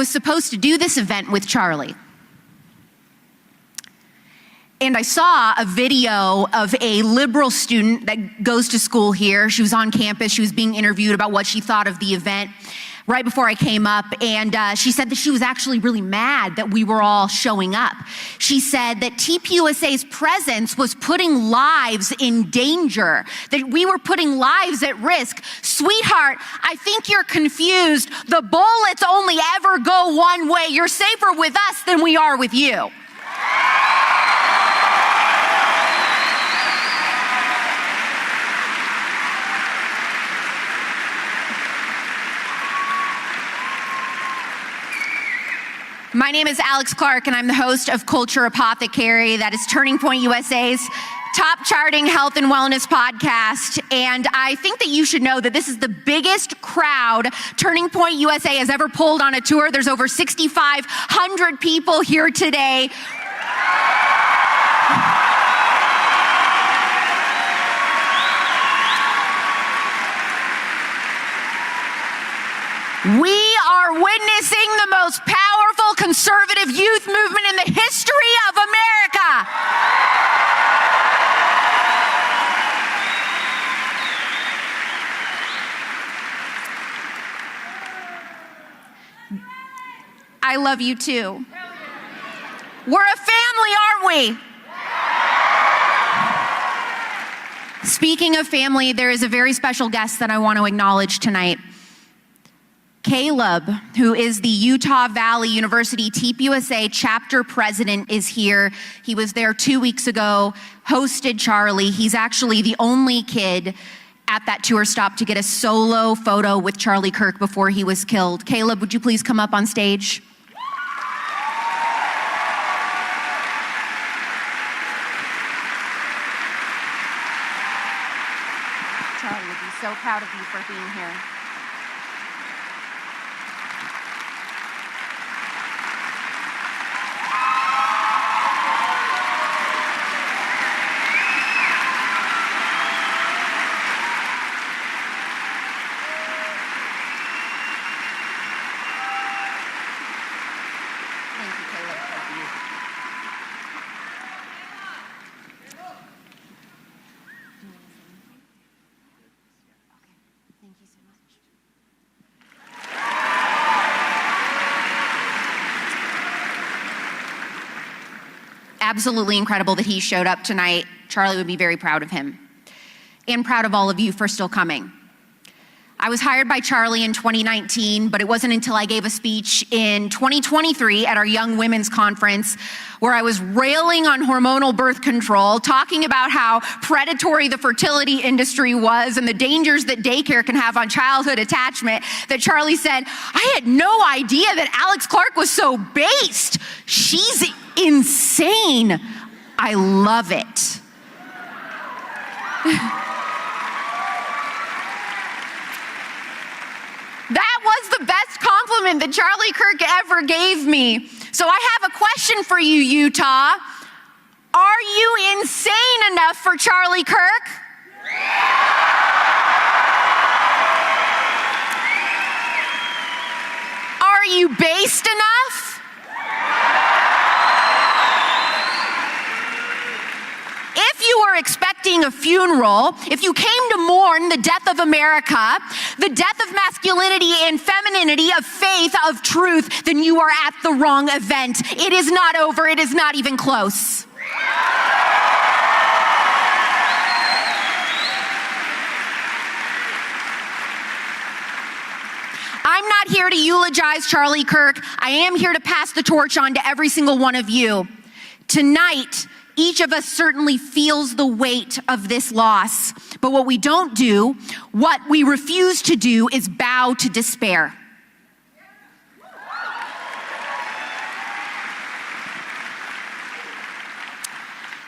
was supposed to do this event with Charlie. And I saw a video of a liberal student that goes to school here. She was on campus. She was being interviewed about what she thought of the event right before I came up. And she said that she was actually really mad that we were all showing up. She said that TPUSA's presence was putting lives in danger, that we were putting lives at risk. Sweetheart, I think you're confused. The bullets only ever go one way. You're safer with us than we are with you. My name is Alex Clark, and I'm the host of Culture Apothecary. That is Turning Point USA's top charting health and wellness podcast. And I think that you should know that this is the biggest crowd Turning Point USA has ever pulled on a tour. There's over 6,500 people here today. We are witnessing the most powerful conservative youth movement in the history of America. I love you too. We're a family, aren't we? Speaking of family, there is a very special guest that I want to acknowledge tonight. Caleb, who is the Utah Valley University TPUSA chapter president, is here. He was there 2 weeks ago, hosted Charlie. He's actually the only kid at that tour stop to get a solo photo with Charlie Kirk before he was killed. Caleb, would you please come up on stage? Charlie would be so proud of you for being here. Absolutely incredible that he showed up tonight. Charlie would be very proud of him and proud of all of you for still coming. I was hired by Charlie in 2019, but it wasn't until I gave a speech in 2023 at our Young Women's Conference where I was railing on hormonal birth control, talking about how predatory the fertility industry was and the dangers that daycare can have on childhood attachment, that Charlie said, I had no idea that Alex Clark was so based. She's insane. I love it. That was the best compliment that Charlie Kirk ever gave me. So I have a question for you, Utah. Are you insane enough for Charlie Kirk? Are you based enough? If you were expecting a funeral, if you came to mourn the death of America, the death of masculinity and femininity, of faith, of truth, then you are at the wrong event. It is not over. It is not even close. I'm not here to eulogize Charlie Kirk. I am here to pass the torch on to every single one of you. Tonight, each of us certainly feels the weight of this loss, but what we don't do, what we refuse to do, is bow to despair.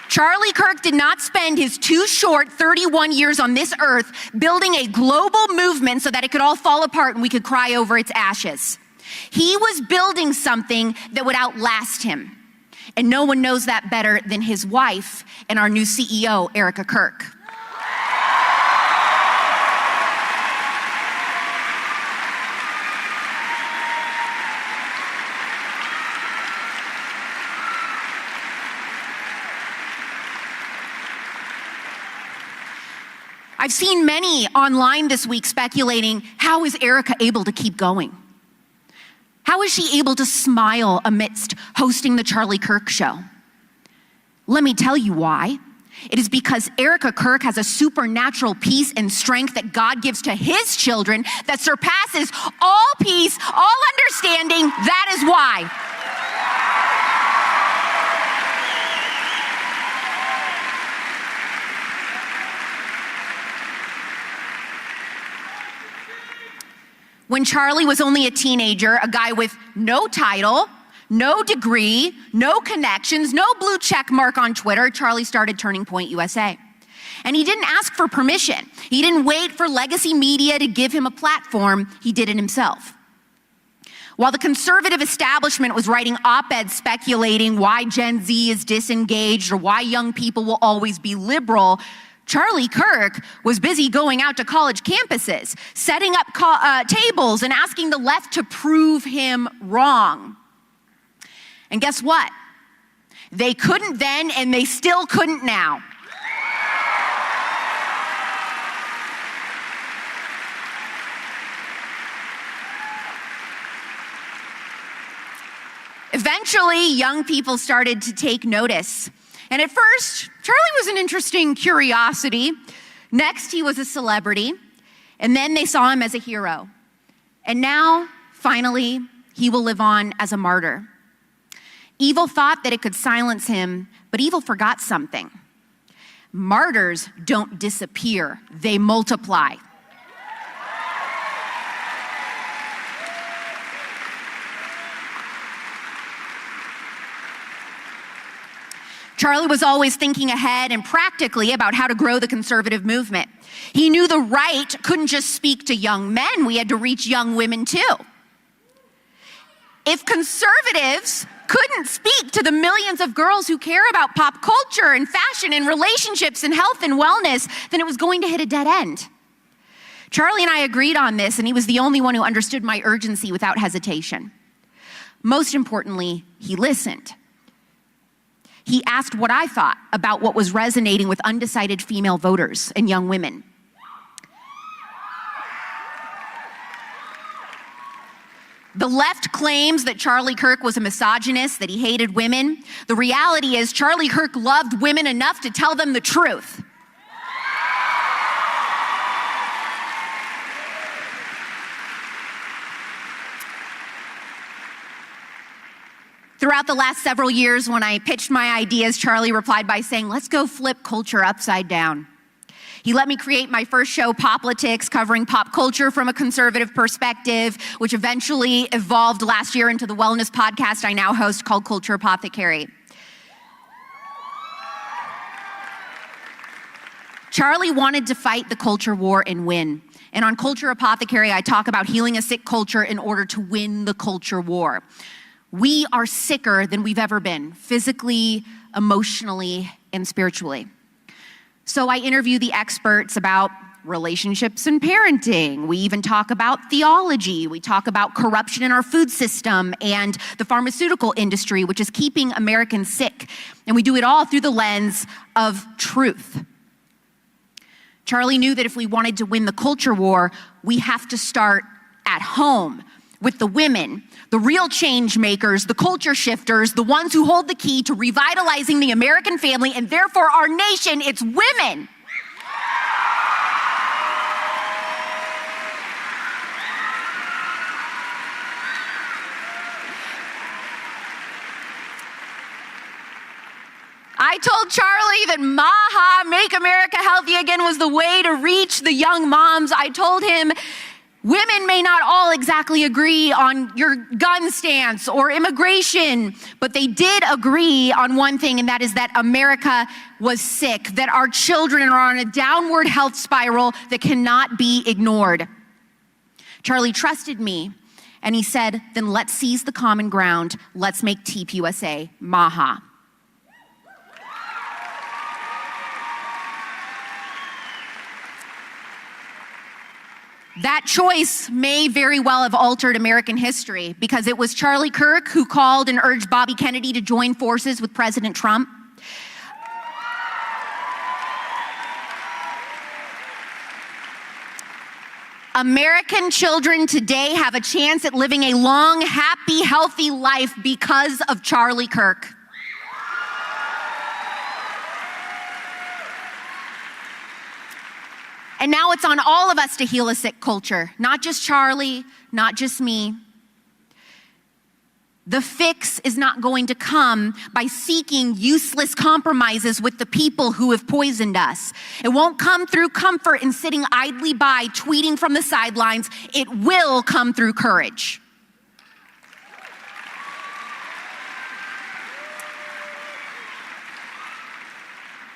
Charlie Kirk did not spend his too short 31 years on this earth building a global movement so that it could all fall apart and we could cry over its ashes. He was building something that would outlast him. And no one knows that better than his wife and our new CEO, Erica Kirk. I've seen many online this week speculating, how is Erica able to keep going? How is she able to smile amidst hosting the Charlie Kirk show? Let me tell you why. It is because Erica Kirk has a supernatural peace and strength that God gives to his children that surpasses all peace, all understanding. That is why. When Charlie was only a teenager, a guy with no title, no degree, no connections, no blue check mark on Twitter, Charlie started Turning Point USA. And he didn't ask for permission. He didn't wait for legacy media to give him a platform. He did it himself. While the conservative establishment was writing op-eds speculating why Gen Z is disengaged or why young people will always be liberal, Charlie Kirk was busy going out to college campuses, setting up tables and asking the left to prove him wrong. And guess what? They couldn't then, and they still couldn't now. Eventually, young people started to take notice. And at first, Charlie was an interesting curiosity. Next, he was a celebrity. And then they saw him as a hero. And now, finally, he will live on as a martyr. Evil thought that it could silence him, but evil forgot something. Martyrs don't disappear, they multiply. Charlie was always thinking ahead and practically about how to grow the conservative movement. He knew the right couldn't just speak to young men, we had to reach young women too. If conservatives couldn't speak to the millions of girls who care about pop culture and fashion and relationships and health and wellness, then it was going to hit a dead end. Charlie and I agreed on this, and he was the only one who understood my urgency without hesitation. Most importantly, he listened. He asked what I thought about what was resonating with undecided female voters and young women. The left claims that Charlie Kirk was a misogynist, that he hated women. The reality is Charlie Kirk loved women enough to tell them the truth. Throughout the last several years, when I pitched my ideas, Charlie replied by saying, let's go flip culture upside down. He let me create my first show, Poplitics, covering pop culture from a conservative perspective, which eventually evolved last year into the wellness podcast I now host called Culture Apothecary. Charlie wanted to fight the culture war and win. And on Culture Apothecary, I talk about healing a sick culture in order to win the culture war. We are sicker than we've ever been, physically, emotionally, and spiritually. So I interview the experts about relationships and parenting. We even talk about theology. We talk about corruption in our food system and the pharmaceutical industry, which is keeping Americans sick. And we do it all through the lens of truth. Charlie knew that if we wanted to win the culture war, we have to start at home with the women, the real change makers, the culture shifters, the ones who hold the key to revitalizing the American family and therefore our nation. It's women. I told Charlie that MAGA, Make America Healthy Again, was the way to reach the young moms. I told him women may not all exactly agree on your gun stance or immigration, but they did agree on one thing, and that is that America was sick, that our children are on a downward health spiral that cannot be ignored. Charlie trusted me, and he said, then let's seize the common ground. Let's make TPUSA MAGA. That choice may very well have altered American history because it was Charlie Kirk who called and urged Bobby Kennedy to join forces with President Trump. American children today have a chance at living a long, happy, healthy life because of Charlie Kirk. And now it's on all of us to heal a sick culture, not just Charlie, not just me. The fix is not going to come by seeking useless compromises with the people who have poisoned us. It won't come through comfort and sitting idly by, tweeting from the sidelines. It will come through courage.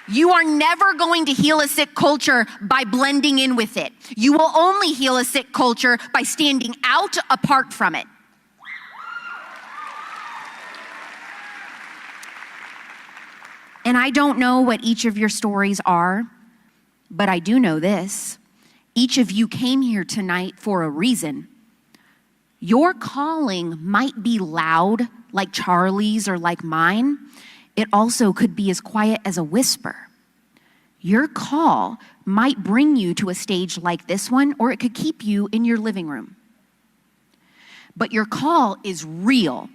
You are never going to heal a sick culture by blending in with it. You will only heal a sick culture by standing out apart from it. And I don't know what each of your stories are, but I do know this. Each of you came here tonight for a reason. Your calling might be loud, like Charlie's or like mine. It also could be as quiet as a whisper. Your call might bring you to a stage like this one, or it could keep you in your living room. But your call is real,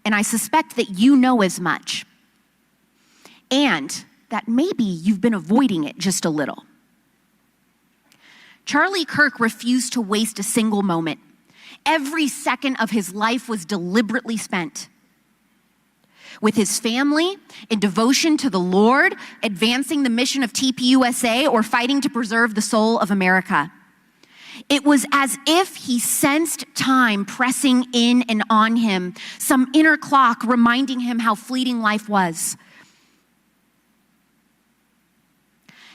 and I suspect that you know as much. And that maybe you've been avoiding it just a little. Charlie Kirk refused to waste a single moment. Every second of his life was deliberately spent with his family, in devotion to the Lord, advancing the mission of TPUSA, or fighting to preserve the soul of America. It was as if he sensed time pressing in and on him, some inner clock reminding him how fleeting life was.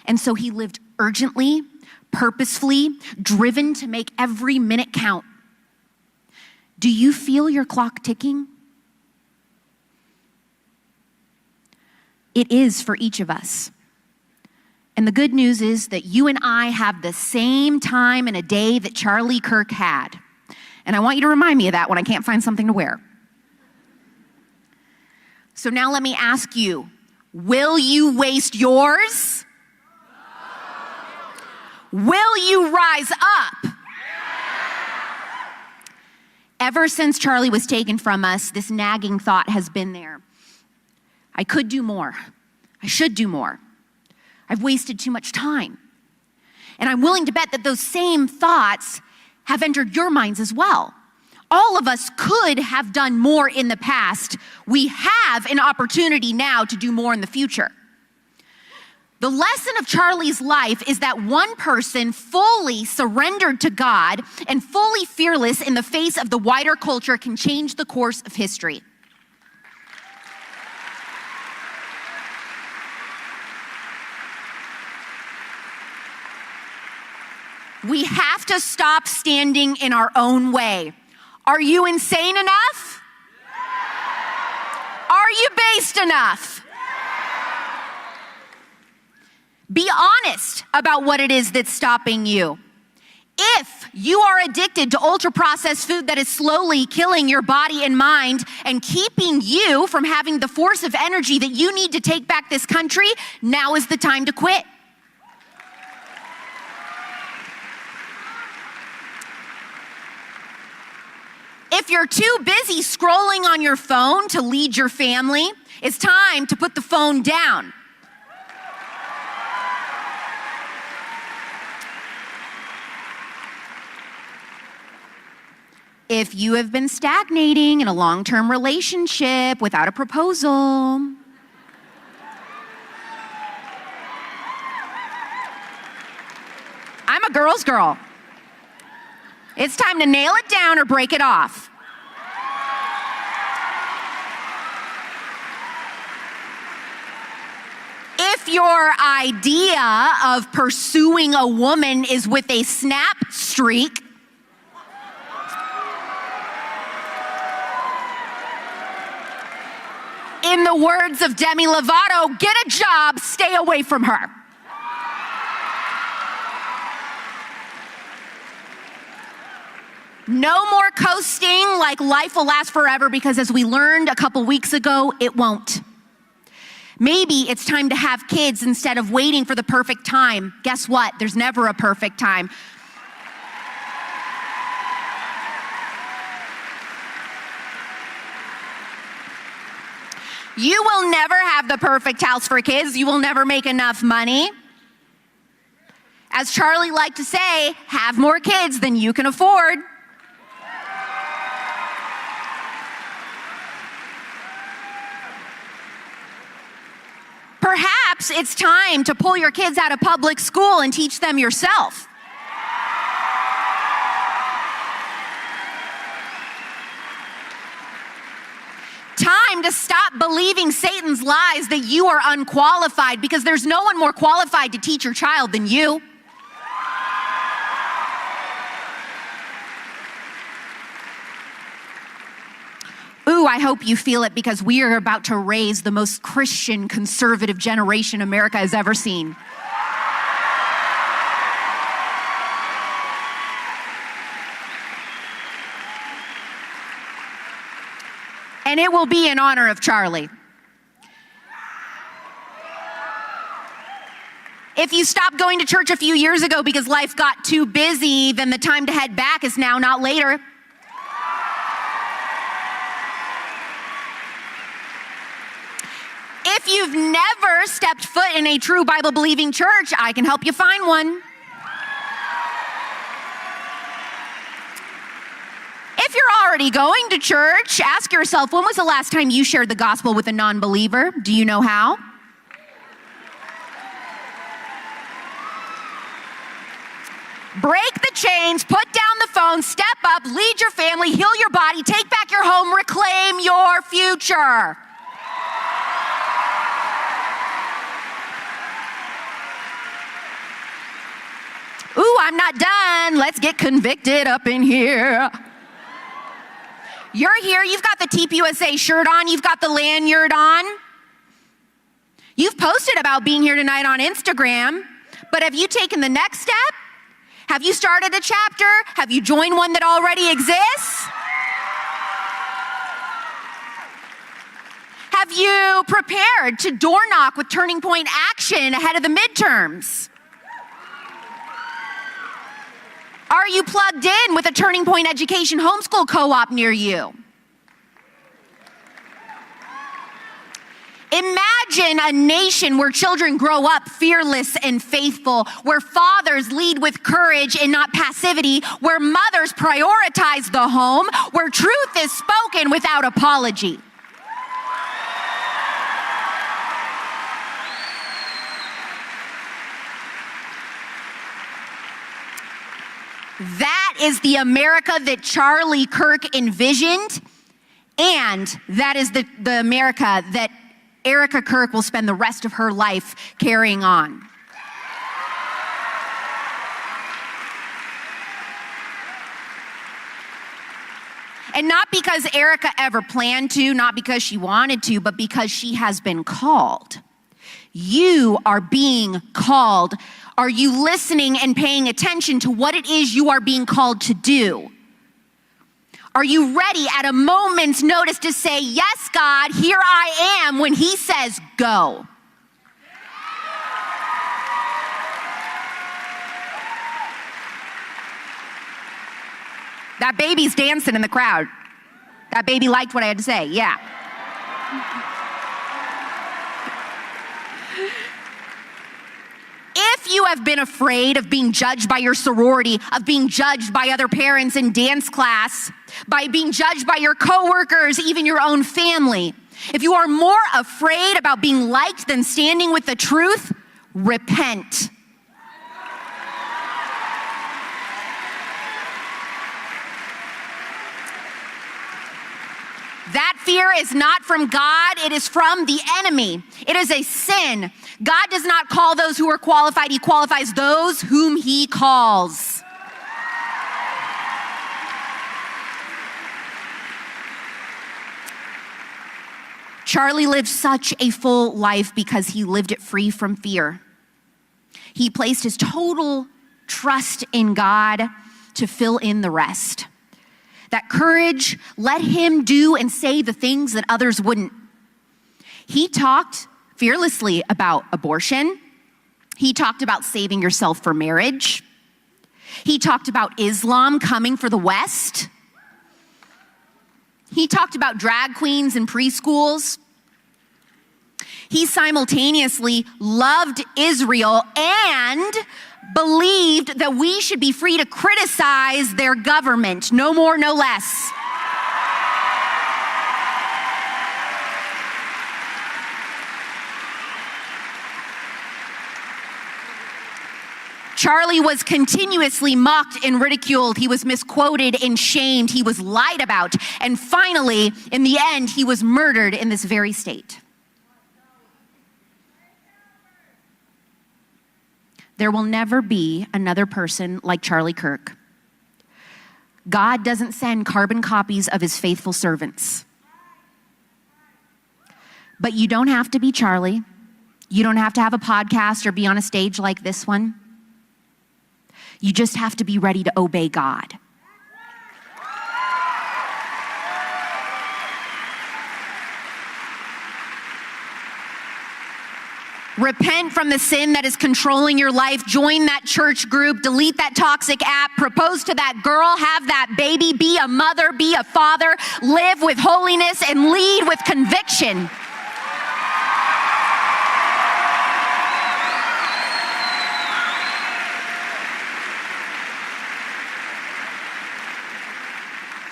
And so he lived urgently, purposefully, driven to make every minute count. Do you feel your clock ticking? It is for each of us. And the good news is that you and I have the same time in a day that Charlie Kirk had. And I want you to remind me of that when I can't find something to wear. So now let me ask you, will you waste yours? Will you rise up? Ever since Charlie was taken from us, this nagging thought has been there. I could do more. I should do more. I've wasted too much time. And I'm willing to bet that those same thoughts have entered your minds as well. All of us could have done more in the past. We have an opportunity now to do more in the future. The lesson of Charlie's life is that one person fully surrendered to God and fully fearless in the face of the wider culture can change the course of history. We have to stop standing in our own way. Are you insane enough? Are you based enough? Be honest about what it is that's stopping you. If you are addicted to ultra-processed food that is slowly killing your body and mind and keeping you from having the force of energy that you need to take back this country, now is the time to quit. If you're too busy scrolling on your phone to lead your family, it's time to put the phone down. If you have been stagnating in a long-term relationship without a proposal, I'm a girl's girl. It's time to nail it down or break it off. If your idea of pursuing a woman is with a snap streak, in the words of Demi Lovato, get a job, stay away from her. No more coasting like life will last forever, because as we learned a couple weeks ago, it won't. Maybe it's time to have kids instead of waiting for the perfect time. Guess what? There's never a perfect time. You will never have the perfect house for kids. You will never make enough money. As Charlie liked to say, have more kids than you can afford. Perhaps it's time to pull your kids out of public school and teach them yourself. Time to stop believing Satan's lies that you are unqualified, because there's no one more qualified to teach your child than you. Ooh, I hope you feel it, because we are about to raise the most Christian, conservative generation America has ever seen. And it will be in honor of Charlie. If you stopped going to church a few years ago because life got too busy, then the time to head back is now, not later. If you've never stepped foot in a true Bible-believing church, I can help you find one. If you're already going to church, ask yourself, when was the last time you shared the gospel with a non-believer? Do you know how? Break the chains, put down the phone, step up, lead your family, heal your body, take back your home, reclaim your future. Ooh, I'm not done. Let's get convicted up in here. You're here, you've got the TPUSA shirt on, you've got the lanyard on. You've posted about being here tonight on Instagram, but have you taken the next step? Have you started a chapter? Have you joined one that already exists? Have you prepared to door knock with Turning Point Action ahead of the midterms? Are you plugged in with a Turning Point Education homeschool co-op near you? Imagine a nation where children grow up fearless and faithful, where fathers lead with courage and not passivity, where mothers prioritize the home, where truth is spoken without apology. That is the America that Charlie Kirk envisioned, and that is the America that Erica Kirk will spend the rest of her life carrying on. And not because Erica ever planned to, not because she wanted to, but because she has been called. You are being called. Are you listening and paying attention to what it is you are being called to do? Are you ready at a moment's notice to say, yes, God, here I am, when He says, go? That baby's dancing in the crowd. That baby liked what I had to say, yeah. If you have been afraid of being judged by your sorority, of being judged by other parents in dance class, by being judged by your coworkers, even your own family, if you are more afraid about being liked than standing with the truth, repent. That fear is not from God, it is from the enemy. It is a sin. God does not call those who are qualified, He qualifies those whom He calls. Charlie lived such a full life because he lived it free from fear. He placed his total trust in God to fill in the rest. That courage let him do and say the things that others wouldn't. He talked fearlessly about abortion. He talked about saving yourself for marriage. He talked about Islam coming for the West. He talked about drag queens and preschools. He simultaneously loved Israel and believed that we should be free to criticize their government, no more, no less. Charlie was continuously mocked and ridiculed. He was misquoted and shamed. He was lied about. And finally, in the end, he was murdered in this very state. There will never be another person like Charlie Kirk. God doesn't send carbon copies of his faithful servants. But you don't have to be Charlie. You don't have to have a podcast or be on a stage like this one. You just have to be ready to obey God. Repent from the sin that is controlling your life. Join that church group. Delete that toxic app. Propose to that girl. Have that baby. Be a mother. Be a father. Live with holiness and lead with conviction.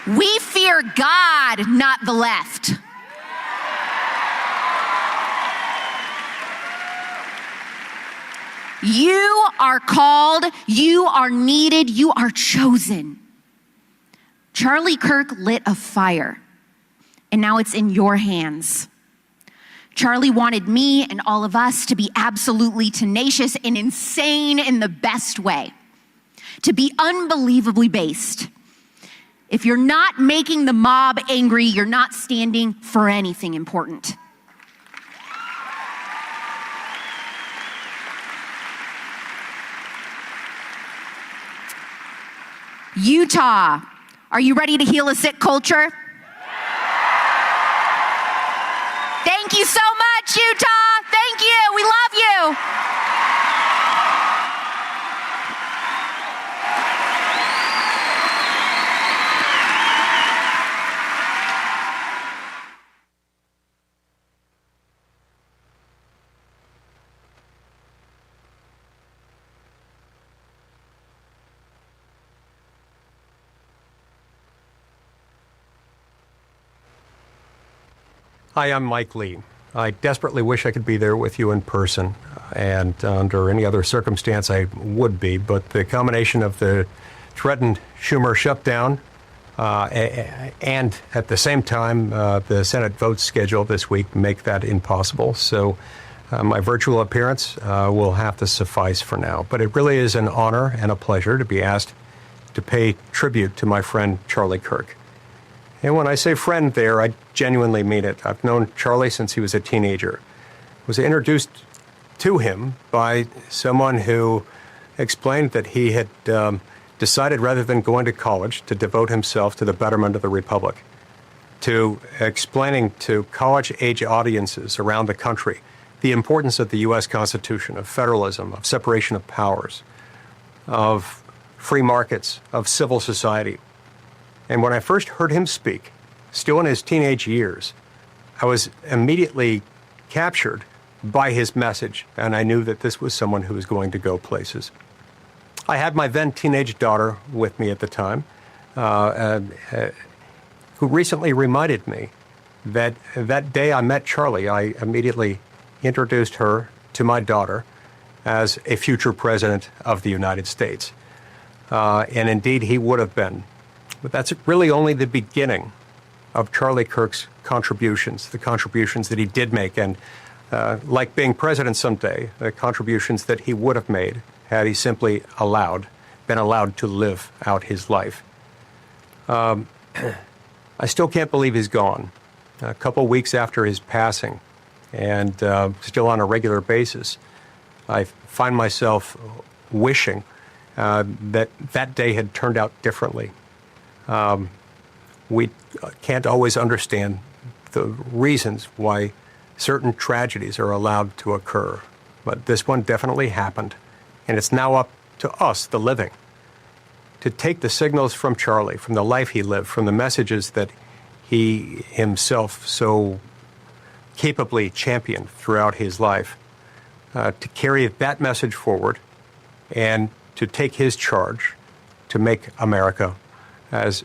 We fear God, not the left. You are called, you are needed, you are chosen. Charlie Kirk lit a fire, and now it's in your hands. Charlie wanted me and all of us to be absolutely tenacious and insane in the best way, to be unbelievably based. If you're not making the mob angry, you're not standing for anything important. Utah, are you ready to heal a sick culture? Thank you so much, Utah. Thank you. We love you. Hi, I'm Mike Lee. I desperately wish I could be there with you in person, and under any other circumstance I would be, but the combination of the threatened Schumer shutdown and at the same time the Senate votes scheduled this week make that impossible. So my virtual appearance will have to suffice for now. But it really is an honor and a pleasure to be asked to pay tribute to my friend Charlie Kirk. And when I say friend there, I genuinely mean it. I've known Charlie since he was a teenager. Was introduced to him by someone who explained that he had decided, rather than going to college, to devote himself to the betterment of the Republic, to explaining to college-age audiences around the country the importance of the U.S. Constitution, of federalism, of separation of powers, of free markets, of civil society. And when I first heard him speak, still in his teenage years, I was immediately captured by his message, and I knew that this was someone who was going to go places. I had my then teenage daughter with me at the time, who recently reminded me that that day I met Charlie, I immediately introduced her to my daughter as a future president of the United States. And indeed, he would have been. But that's really only the beginning of Charlie Kirk's contributions, the contributions that he did make, and like being president someday, the contributions that he would have made had he simply been allowed to live out his life. I still can't believe he's gone. A couple weeks after his passing, and still on a regular basis, I find myself wishing that day had turned out differently. We can't always understand the reasons why certain tragedies are allowed to occur, but this one definitely happened, and it's now up to us, the living, to take the signals from Charlie, from the life he lived, from the messages that he himself so capably championed throughout his life, to carry that message forward and to take his charge to make America as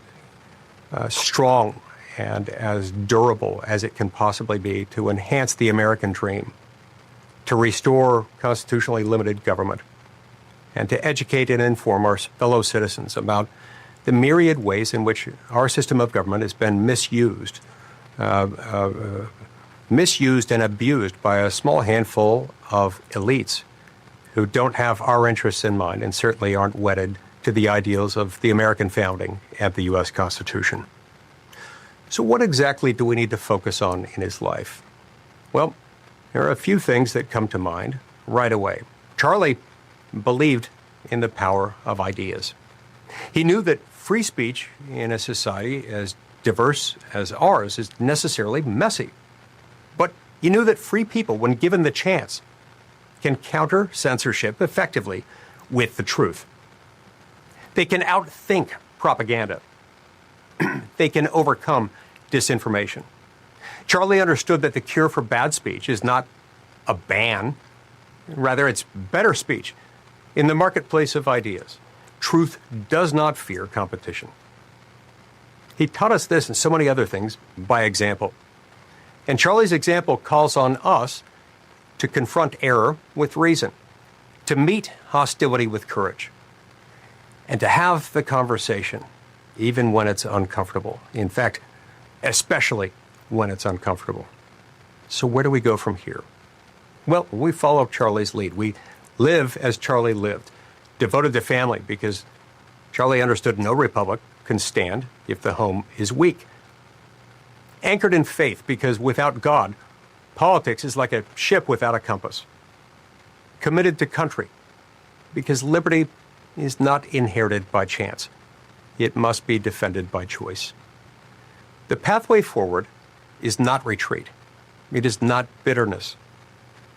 strong and as durable as it can possibly be, to enhance the American dream, to restore constitutionally limited government, and to educate and inform our fellow citizens about the myriad ways in which our system of government has been misused and abused by a small handful of elites who don't have our interests in mind and certainly aren't wedded to the ideals of the American founding and the U.S. Constitution. So what exactly do we need to focus on in his life? Well, there are a few things that come to mind right away. Charlie believed in the power of ideas. He knew that free speech in a society as diverse as ours is necessarily messy. But he knew that free people, when given the chance, can counter censorship effectively with the truth. They can outthink propaganda. They can overcome disinformation. Charlie understood that the cure for bad speech is not a ban. Rather, it's better speech. In the marketplace of ideas, truth does not fear competition. He taught us this and so many other things by example. And Charlie's example calls on us to confront error with reason, to meet hostility with courage, and to have the conversation, even when it's uncomfortable. In fact, especially when it's uncomfortable. So where do we go from here? Well, we follow Charlie's lead. We live as Charlie lived, devoted to family, because Charlie understood no republic can stand if the home is weak. Anchored in faith, because without God, politics is like a ship without a compass. Committed to country, because liberty is not inherited by chance. It must be defended by choice. The pathway forward is not retreat. It is not bitterness.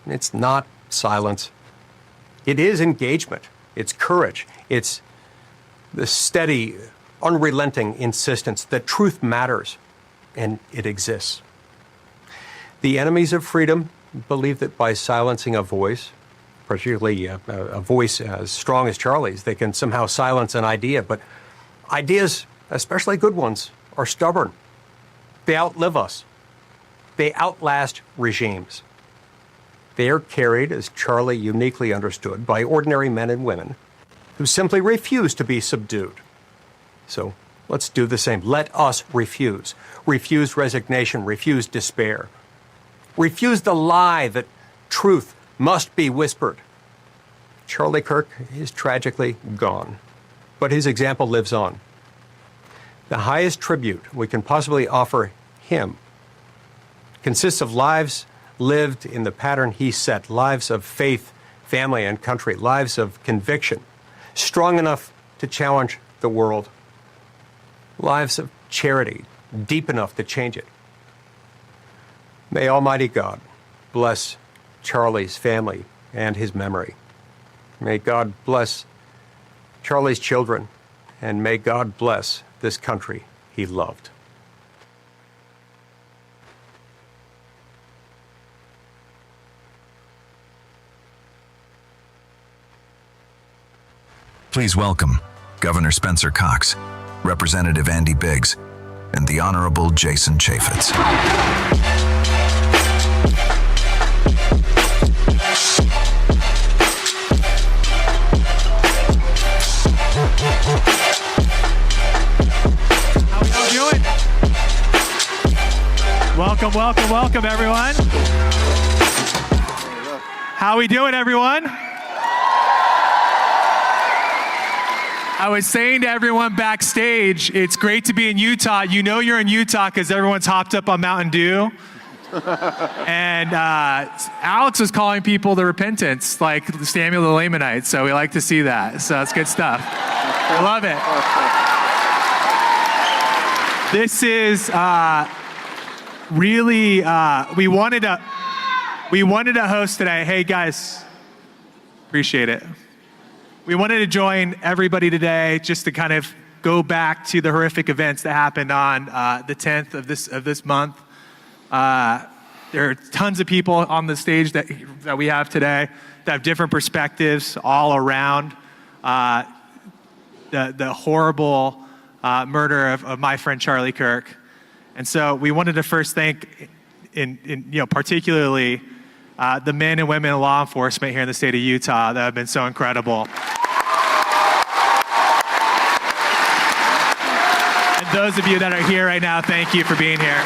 It's not silence. It is engagement. It's courage. It's the steady, unrelenting insistence that truth matters and it exists. The enemies of freedom believe that by silencing a voice, particularly a voice as strong as Charlie's, they can somehow silence an idea. But ideas, especially good ones, are stubborn. They outlive us. They outlast regimes. They are carried, as Charlie uniquely understood, by ordinary men and women who simply refuse to be subdued. So let's do the same. Let us refuse. Refuse resignation. Refuse despair. Refuse the lie that truth must be whispered. Charlie Kirk is tragically gone, but his example lives on. The highest tribute we can possibly offer him consists of lives lived in the pattern he set, lives of faith, family, and country, lives of conviction, strong enough to challenge the world, lives of charity, deep enough to change it. May Almighty God bless Charlie's family and his memory. May God bless Charlie's children, and may God bless this country he loved. Please welcome Governor Spencer Cox, Representative Andy Biggs, and the Honorable Jason Chaffetz. How are you doing? Welcome, welcome, welcome, everyone. How we doing, everyone? I was saying to everyone backstage, it's great to be in Utah. You know you're in Utah because everyone's hopped up on Mountain Dew. And Alex was calling people to repentance, like Samuel the Lamanite. So we like to see that. So that's good stuff. I love it. This is really, we wanted to host today. Hey guys, appreciate it. We wanted to join everybody today just to kind of go back to the horrific events that happened on the 10th of this month. there are tons of people on the stage that we have today that have different perspectives all around the horrible murder of my friend Charlie Kirk. And so we wanted to first thank, particularly the men and women in law enforcement here in the state of Utah that have been so incredible. And those of you that are here right now, thank you for being here.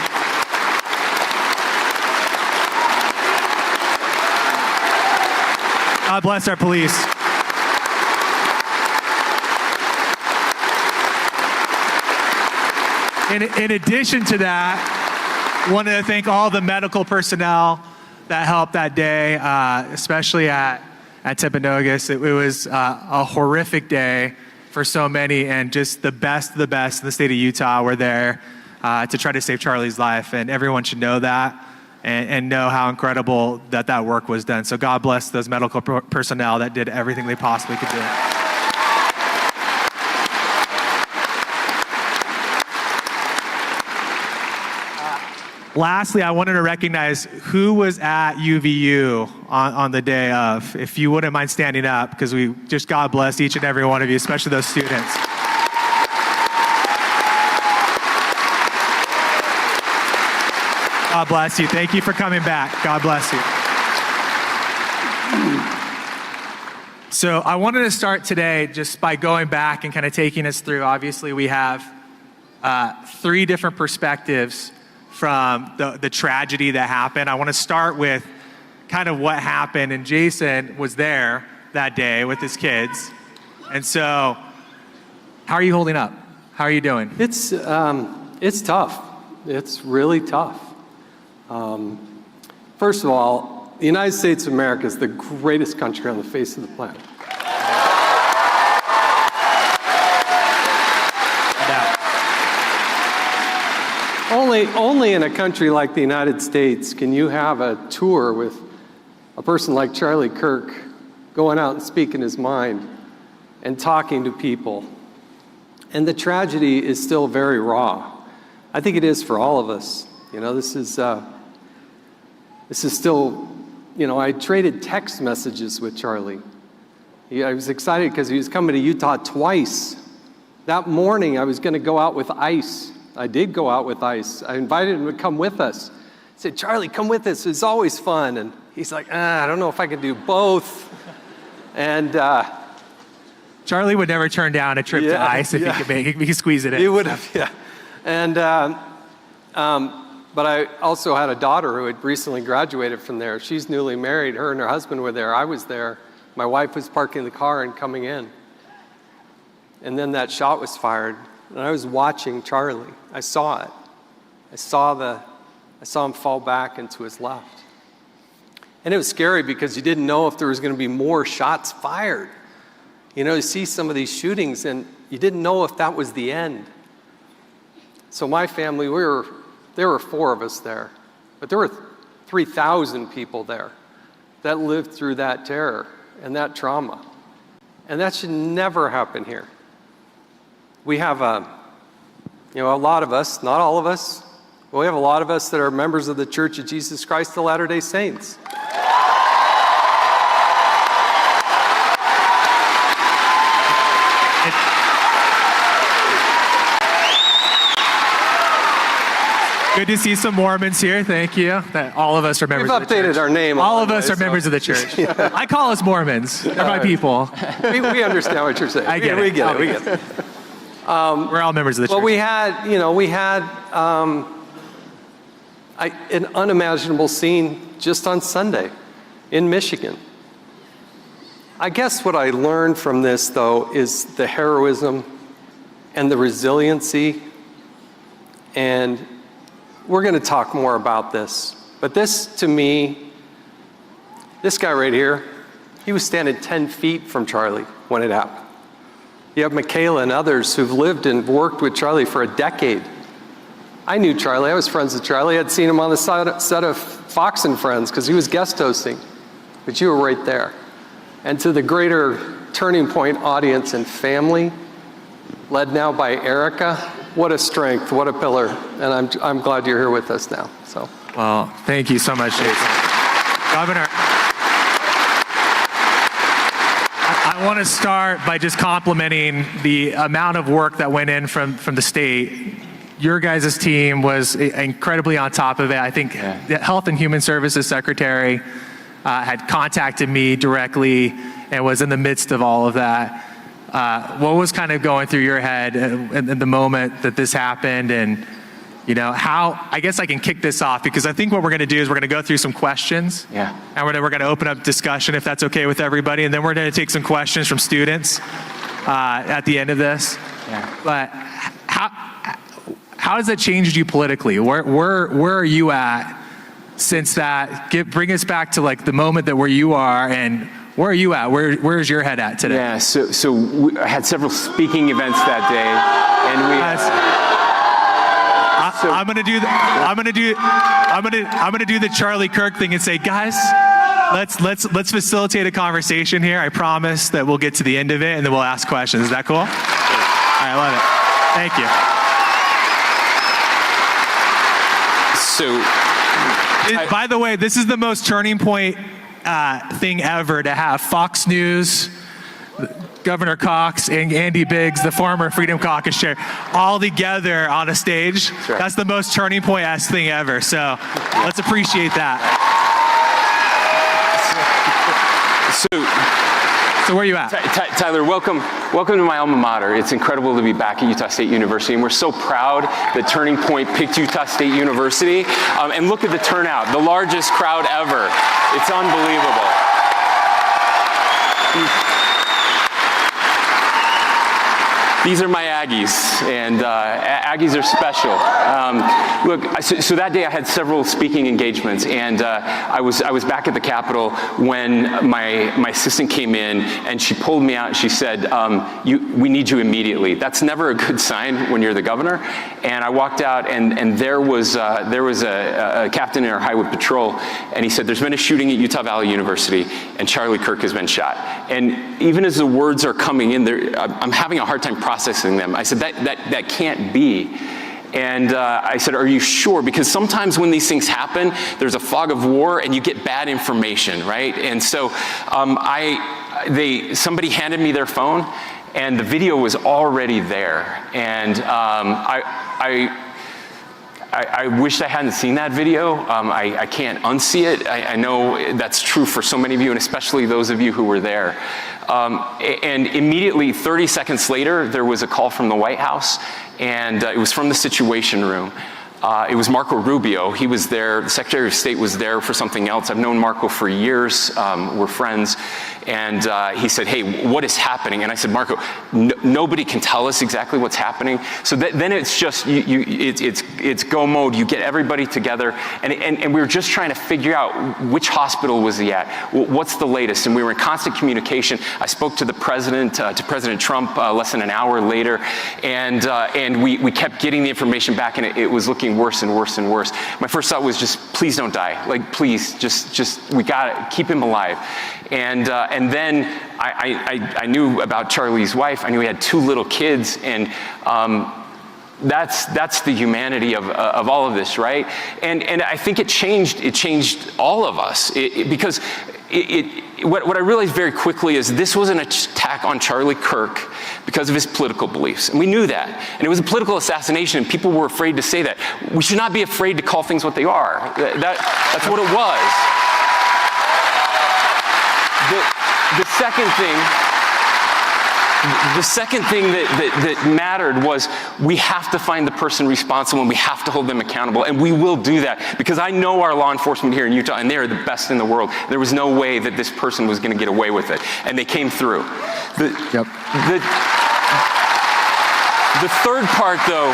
God bless our police. In addition to that, wanted to thank all the medical personnel that helped that day, especially at Timpanogos. It was a horrific day for so many, and just the best of the best in the state of Utah were there to try to save Charlie's life, and everyone should know that and know how incredible that work was done. So God bless those medical personnel that did everything they possibly could do. Lastly, I wanted to recognize who was at UVU on the day of. If you wouldn't mind standing up, because we just God bless each and every one of you, especially those students. God bless you. Thank you for coming back. God bless you. So I wanted to start today just by going back and kind of taking us through. Obviously, we have 3 different perspectives from the tragedy that happened. I want to start with kind of what happened, and Jason was there that day with his kids. And so, how are you holding up? How are you doing? It's tough. It's really tough. First of all, the United States of America is the greatest country on the face of the planet. Only in a country like the United States can you have a tour with a person like Charlie Kirk going out and speaking his mind and talking to people. And the tragedy is still very raw. I think it is for all of us. You know, this is still, I traded text messages with Charlie. I was excited because he was coming to Utah twice. That morning I was going to go out with Ice. I did go out with Ice. I invited him to come with us. I said, Charlie, come with us. It's always fun. And he's like, I don't know if I can do both. And Charlie would never turn down a trip to Ice if he could make it. We could squeeze it in. He would have, yeah. And but I also had a daughter who had recently graduated from there. She's newly married. Her and her husband were there. I was there. My wife was parking the car and coming in. And then that shot was fired. And I was watching Charlie. I saw it. I saw him fall back into his left. And it was scary because you didn't know if there was going to be more shots fired. You see some of these shootings and you didn't know if that was the end. So my family, there were 4 of us there, but there were 3,000 people there that lived through that terror and that trauma. And that should never happen here. We have a lot of us, not all of us, but we have a lot of us that are members of the Church of Jesus Christ of Latter-day Saints. Good to see some Mormons here. Thank you. All of us are members of the church. We've updated our name. All of us are members of the church. Yeah. I call us Mormons. They're my people. We understand what you're saying. I get it. We get it. We're all members of the church. Well, we had an unimaginable scene just on Sunday in Michigan. I guess what I learned from this, though, is the heroism and the resiliency. And we're going to talk more about this. But this, to me, this guy right here, he was standing 10 feet from Charlie when it happened. You have Michaela and others who've lived and worked with Charlie for a decade. I knew Charlie. I was friends with Charlie. I'd seen him on the set of Fox and Friends because he was guest hosting. But you were right there. And to the greater Turning Point audience and family, led now by Erica, what a strength, what a pillar. And I'm glad you're here with us now. So Well, thank you so much, Jason. Governor, I want to start by just complimenting the amount of work that went in from the state. Your guys' team was incredibly on top of it. I think the Health and Human Services Secretary had contacted me directly and was in the midst of all of that. What was kind of going through your head in the moment that this happened, and how, I guess I can kick this off, because I think what we're going to do is we're going to go through some questions. Yeah. And we're going to open up discussion, if that's okay with everybody, and then we're going to take some questions from students at the end of this. Yeah. But how has that changed you politically? Where are you at since that? Bring us back to like the moment that where you are, and where are you at? Where's your head at today? Yeah, so I had several speaking events that day, and we... I'm gonna do the Charlie Kirk thing and say, guys, let's facilitate a conversation here. I promise that we'll get to the end of it and then we'll ask questions. Is that cool? All right, I love it. Thank you. So, By the way, this is the most turning point thing ever to have Fox News, Governor Cox, and Andy Biggs, the former Freedom Caucus chair, all together on a stage. Right. That's the most turning point-ass thing ever. So let's appreciate that. So where are you at? Tyler, welcome to my alma mater. It's incredible to be back at Utah State University, and we're so proud that Turning Point picked Utah State University. And look at the turnout, the largest crowd ever. It's unbelievable. These are my Aggies, and Aggies are special. Look, so that day I had several speaking engagements, and I was back at the Capitol when my assistant came in, and she pulled me out and she said, we need you immediately. That's never a good sign when you're the governor. And I walked out, and there was a captain in our highway patrol, and he said, there's been a shooting at Utah Valley University, and Charlie Kirk has been shot. And even as the words are coming in, I'm having a hard time processing them. I said, that can't be. And I said, are you sure? Because sometimes when these things happen, there's a fog of war and you get bad information, right? And so somebody handed me their phone, and the video was already there. And I wish I hadn't seen that video. I can't unsee it. I know that's true for so many of you, and especially those of you who were there. And immediately, 30 seconds later, there was a call from the White House, and it was from the Situation Room. It was Marco Rubio. He was there. The Secretary of State was there for something else. I've known Marco for years. We're friends. And he said, hey, what is happening? And I said, Marco, nobody can tell us exactly what's happening. So then it's just, it's go mode. You get everybody together. And we were just trying to figure out which hospital was he at? What's the latest? And we were in constant communication. I spoke to the president, to President Trump less than an hour later. And we kept getting the information back, and it was looking worse and worse and worse. My first thought was just, please don't die. Like, please, just we gotta keep him alive. And then I knew about Charlie's wife. I knew he had 2 little kids, and that's the humanity of all of this, right? And I think it changed all of us, because what I realized very quickly is this was an attack on Charlie Kirk because of his political beliefs. And we knew that. And it was a political assassination, and people were afraid to say that. We should not be afraid to call things what they are. That's what it was. The second thing that mattered was we have to find the person responsible, and we have to hold them accountable, and we will do that, because I know our law enforcement here in Utah, and they are the best in the world. There was no way that this person was going to get away with it, and they came through. The third part, though,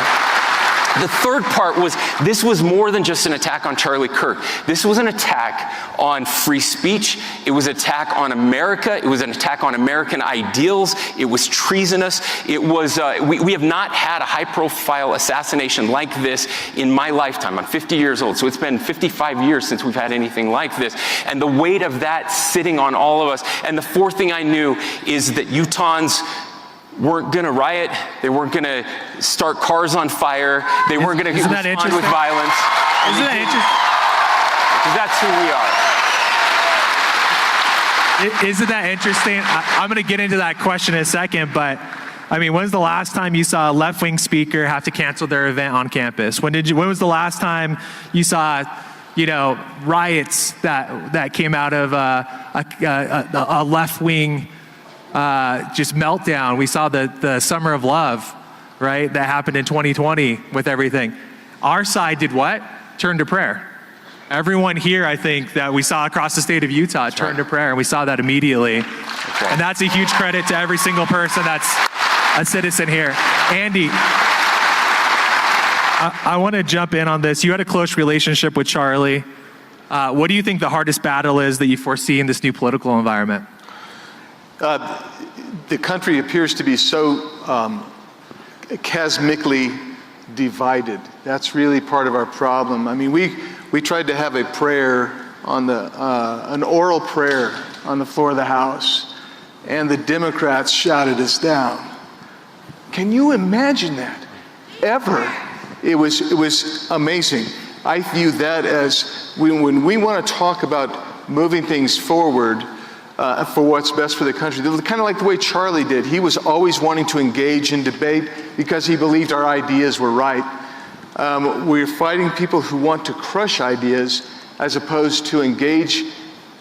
was this was more than just an attack on Charlie Kirk. This was an attack on free speech. It was an attack on America. It was an attack on American ideals. It was treasonous. It was, we have not had a high-profile assassination like this in my lifetime. I'm 50 years old, so it's been 55 years since we've had anything like this. And the weight of that sitting on all of us. And the fourth thing I knew is that Utahns weren't going to riot. They weren't going to start cars on fire. They weren't going to respond with violence. Isn't that interesting? Because that's who we are. Isn't that interesting? I'm going to get into that question in a second, but I mean, when's the last time you saw a left-wing speaker have to cancel their event on campus? When was the last time you saw, riots that came out of a left-wing just meltdown? We saw the Summer of Love, right? That happened in 2020 with everything. Our side did what? Turned to prayer. Everyone here, I think, that we saw across the state of Utah turned to prayer, and we saw that immediately. That's right. And that's a huge credit to every single person that's a citizen here. Andy, I want to jump in on this. You had a close relationship with Charlie. What do you think the hardest battle is that you foresee in this new political environment? The country appears to be so chasmically divided. That's really part of our problem. I mean, we tried to have a prayer on an oral prayer on the floor of the House, and the Democrats shouted us down. Can you imagine that? Ever? It was amazing. I view that as when we want to talk about moving things forward for what's best for the country, kind of like the way Charlie did. He was always wanting to engage in debate because he believed our ideas were right. We're fighting people who want to crush ideas as opposed to engage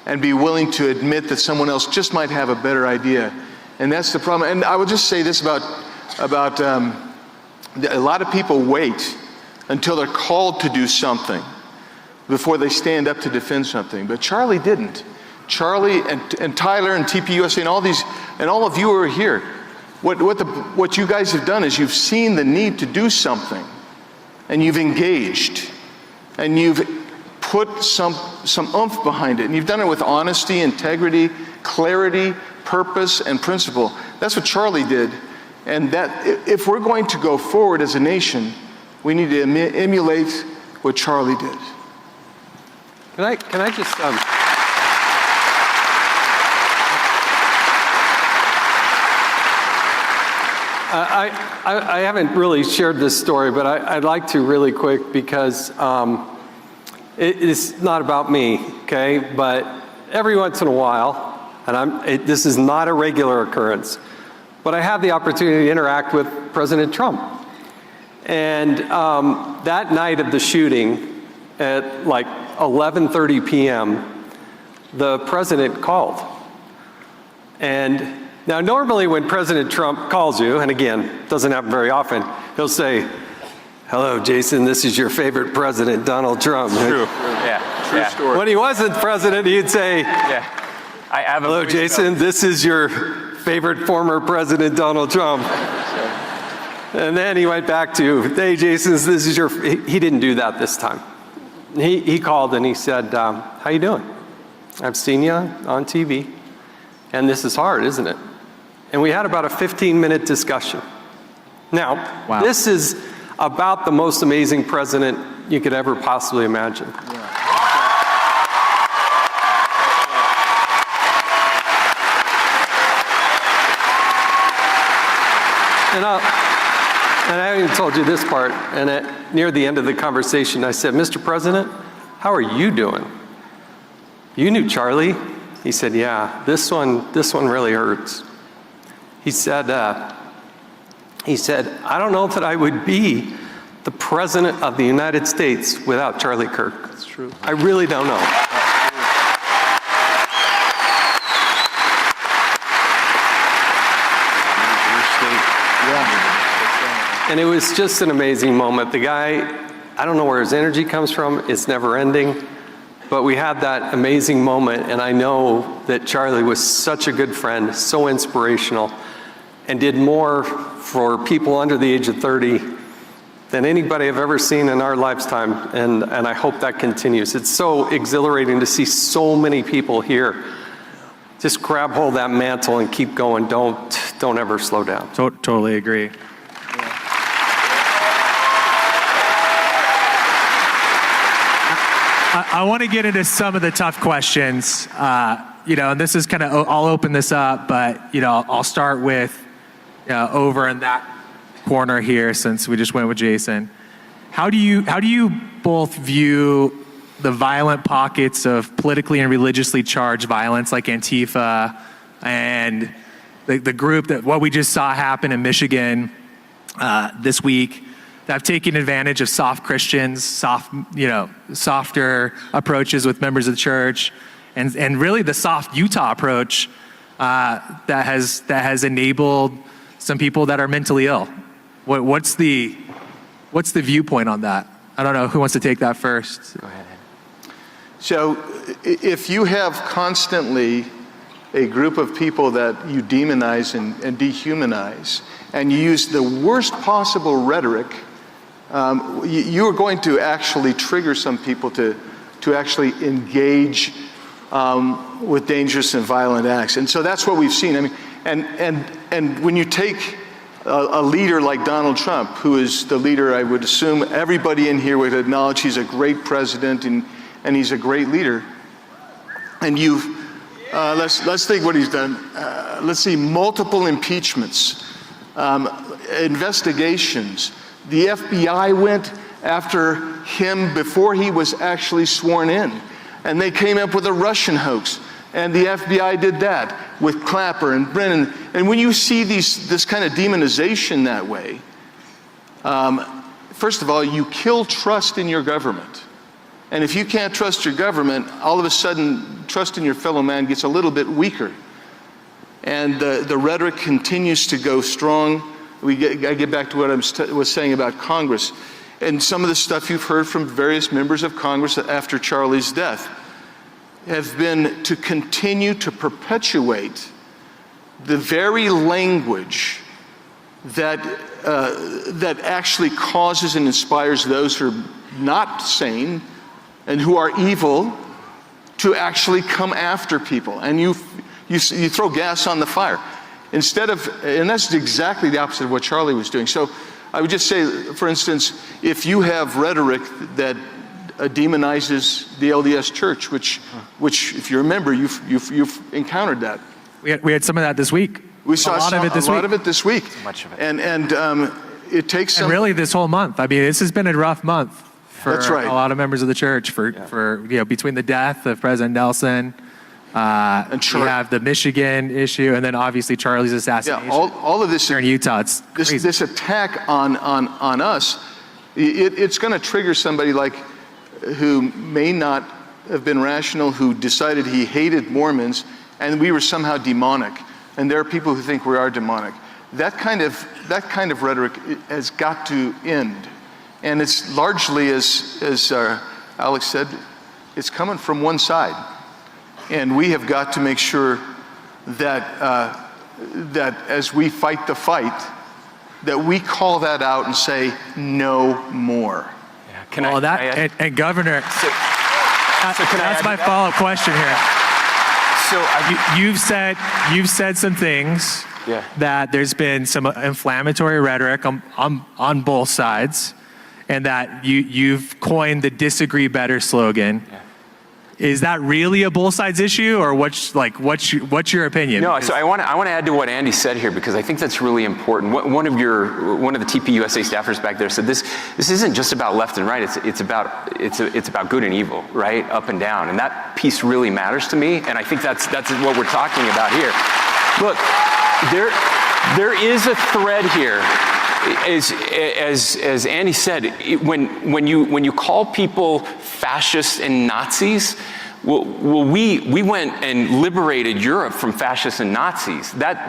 and be willing to admit that someone else just might have a better idea. And that's the problem. And I will just say this about a lot of people wait until they're called to do something before they stand up to defend something. But Charlie didn't. Charlie and Tyler and TPUSA and all of you who are here, what you guys have done is you've seen the need to do something, and you've engaged, and you've put some oomph behind it, and you've done it with honesty, integrity, clarity, purpose, and principle. That's what Charlie did. And that if we're going to go forward as a nation, we need to emulate what Charlie did. Can I just I haven't really shared this story, but I'd like to really quick because it's not about me, okay? But every once in a while, and this is not a regular occurrence, but I have the opportunity to interact with President Trump. And that night of the shooting at like 11:30 p.m., the president called. And now normally when President Trump calls you, and again, doesn't happen very often, he'll say, "Hello, Jason, this is your favorite president, Donald Trump." True. Yeah. True story. When he wasn't president, he'd say, Yeah. I have a "Hello, voice Jason, this is your favorite former president, Donald Trump." And then he went back to, "Hey, Jason, this is your," he didn't do that this time. He called and he said, "How you doing? I've seen you on TV, and this is hard, isn't it?" And we had about a 15-minute discussion. Now, Wow. This is about the most amazing president you could ever possibly imagine. And I haven't even told you this part, and near the end of the conversation, I said, "Mr. President, how are you doing? You knew Charlie?" He said, "Yeah, this one really hurts." He said, "I don't know that I would be the President of the United States without Charlie Kirk." That's true. I really don't know. And it was just an amazing moment. The guy, I don't know where his energy comes from. It's never ending. But we had that amazing moment, and I know that Charlie was such a good friend, so inspirational, and did more for people under the age of 30 than anybody I've ever seen in our lifetime, and I hope that continues. It's so exhilarating to see so many people here. Just grab hold of that mantle and keep going. Don't ever slow down. Totally agree. I want to get into some of the tough questions, and this is kind of, I'll open this up, but, I'll start with over in that corner here, since we just went with Jason. How do you both view the violent pockets of politically and religiously charged violence like Antifa and the group that what we just saw happen in Michigan this week, that have taken advantage of soft Christians, softer approaches with members of the church, and really the soft Utah approach that has enabled some people that are mentally ill. What's the viewpoint on that? I don't know who wants to take that first. Go ahead. So if you have constantly a group of people that you demonize and dehumanize, and you use the worst possible rhetoric, you are going to actually trigger some people to actually engage with dangerous and violent acts. And so that's what we've seen. I mean, and when you take a leader like Donald Trump, who is the leader I would assume everybody in here would acknowledge he's a great president and he's a great leader, and you've let's think what he's done. Let's see, multiple impeachments, investigations. The FBI went after him before he was actually sworn in, and they came up with a Russian hoax, and the FBI did that with Clapper and Brennan. And when you see this kind of demonization that way, first of all, you kill trust in your government. And if you can't trust your government, all of a sudden, trust in your fellow man gets a little bit weaker. And the rhetoric continues to go strong. I get back to what I was saying about Congress. And some of the stuff you've heard from various members of Congress after Charlie's death have been to continue to perpetuate the very language that actually causes and inspires those who are not sane and who are evil to actually come after people. And you throw gas on the fire. Instead of, and that's exactly the opposite of what Charlie was doing. So I would just say, for instance, if you have rhetoric that demonizes the LDS Church, which if you remember, you've encountered that. We had some of that this week. We saw a lot of it this week. Much of it. And it takes some. And really this whole month. I mean, this has been a rough month for That's right. a lot of members of the church for between the death of President Nelson, and you have the Michigan issue, and then obviously Charlie's assassination. Yeah, all of this here in Utah. It's crazy. This attack on us, it's going to trigger somebody like who may not have been rational, who decided he hated Mormons, and we were somehow demonic. And there are people who think we are demonic. That kind of rhetoric has got to end. And it's largely, as Alex said, it's coming from one side. And we have got to make sure that as we fight the fight, that we call that out and say, no more. Yeah, and Governor, that's my follow-up question here. So you've said some things that there's been some inflammatory rhetoric on both sides, and that you've coined the "disagree better" slogan. Yeah. Is that really a both sides issue, or what's your opinion? No, so I want to add to what Andy said here, because I think that's really important. One of the TPUSA staffers back there said this isn't just about left and right. It's about good and evil, right, up and down, and that piece really matters to me. And I think that's what we're talking about here. Look, there is a thread here. As Andy said, when you call people fascists and Nazis, well, we went and liberated Europe from fascists and Nazis. That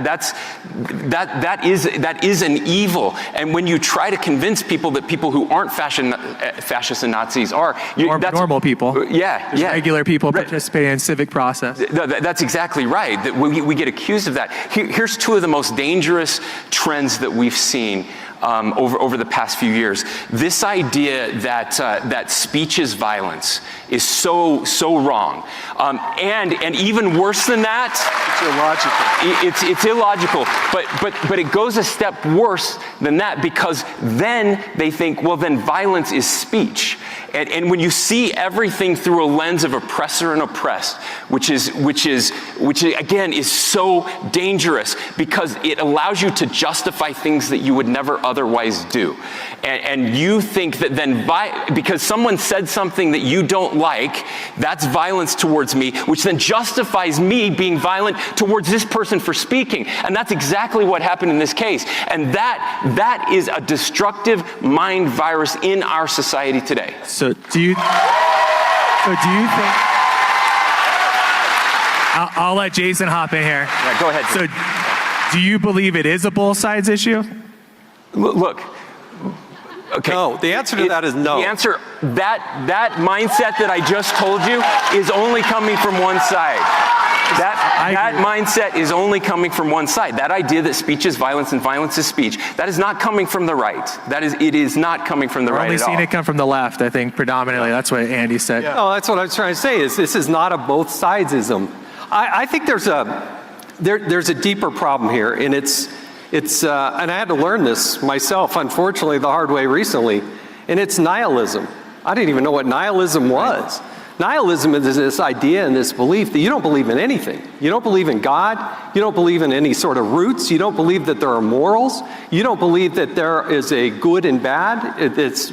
is an evil. And when you try to convince people that people who aren't fascists and Nazis are normal people, regular people participating in civic process. That's exactly right. That we get accused of that. Here's two of the most dangerous trends that we've seen over the past few years. This idea that speech is violence is so wrong, and even worse than that, it's illogical. But it goes a step worse than that, because then they think, well, then violence is speech. And when you see everything through a lens of oppressor and oppressed, which again is so dangerous because it allows you to justify things that you would never otherwise do. And you think that then because someone said something that you don't like, that's violence towards me, which then justifies me being violent towards this person for speaking. And that's exactly what happened in this case. And that is a destructive mind virus in our society today. So do you think, I'll let Jason hop in here. Yeah, go ahead. So do you believe it is a both sides issue? Look, okay. No, the answer to that is no. The answer, that mindset that I just told you is only coming from one side. That mindset is only coming from one side. That idea that speech is violence and violence is speech, that is not coming from the right. It is not coming from the right at all. I've only seen it come from the left, I think, predominantly. That's what Andy said. No, that's what I was trying to say, is this is not a both sidesism. I think there's a deeper problem here, and it's and I had to learn this myself, unfortunately, the hard way recently, and it's nihilism. I didn't even know what nihilism was. Nihilism is this idea and this belief that you don't believe in anything. You don't believe in God. You don't believe in any sort of roots. You don't believe that there are morals. You don't believe that there is a good and bad. It's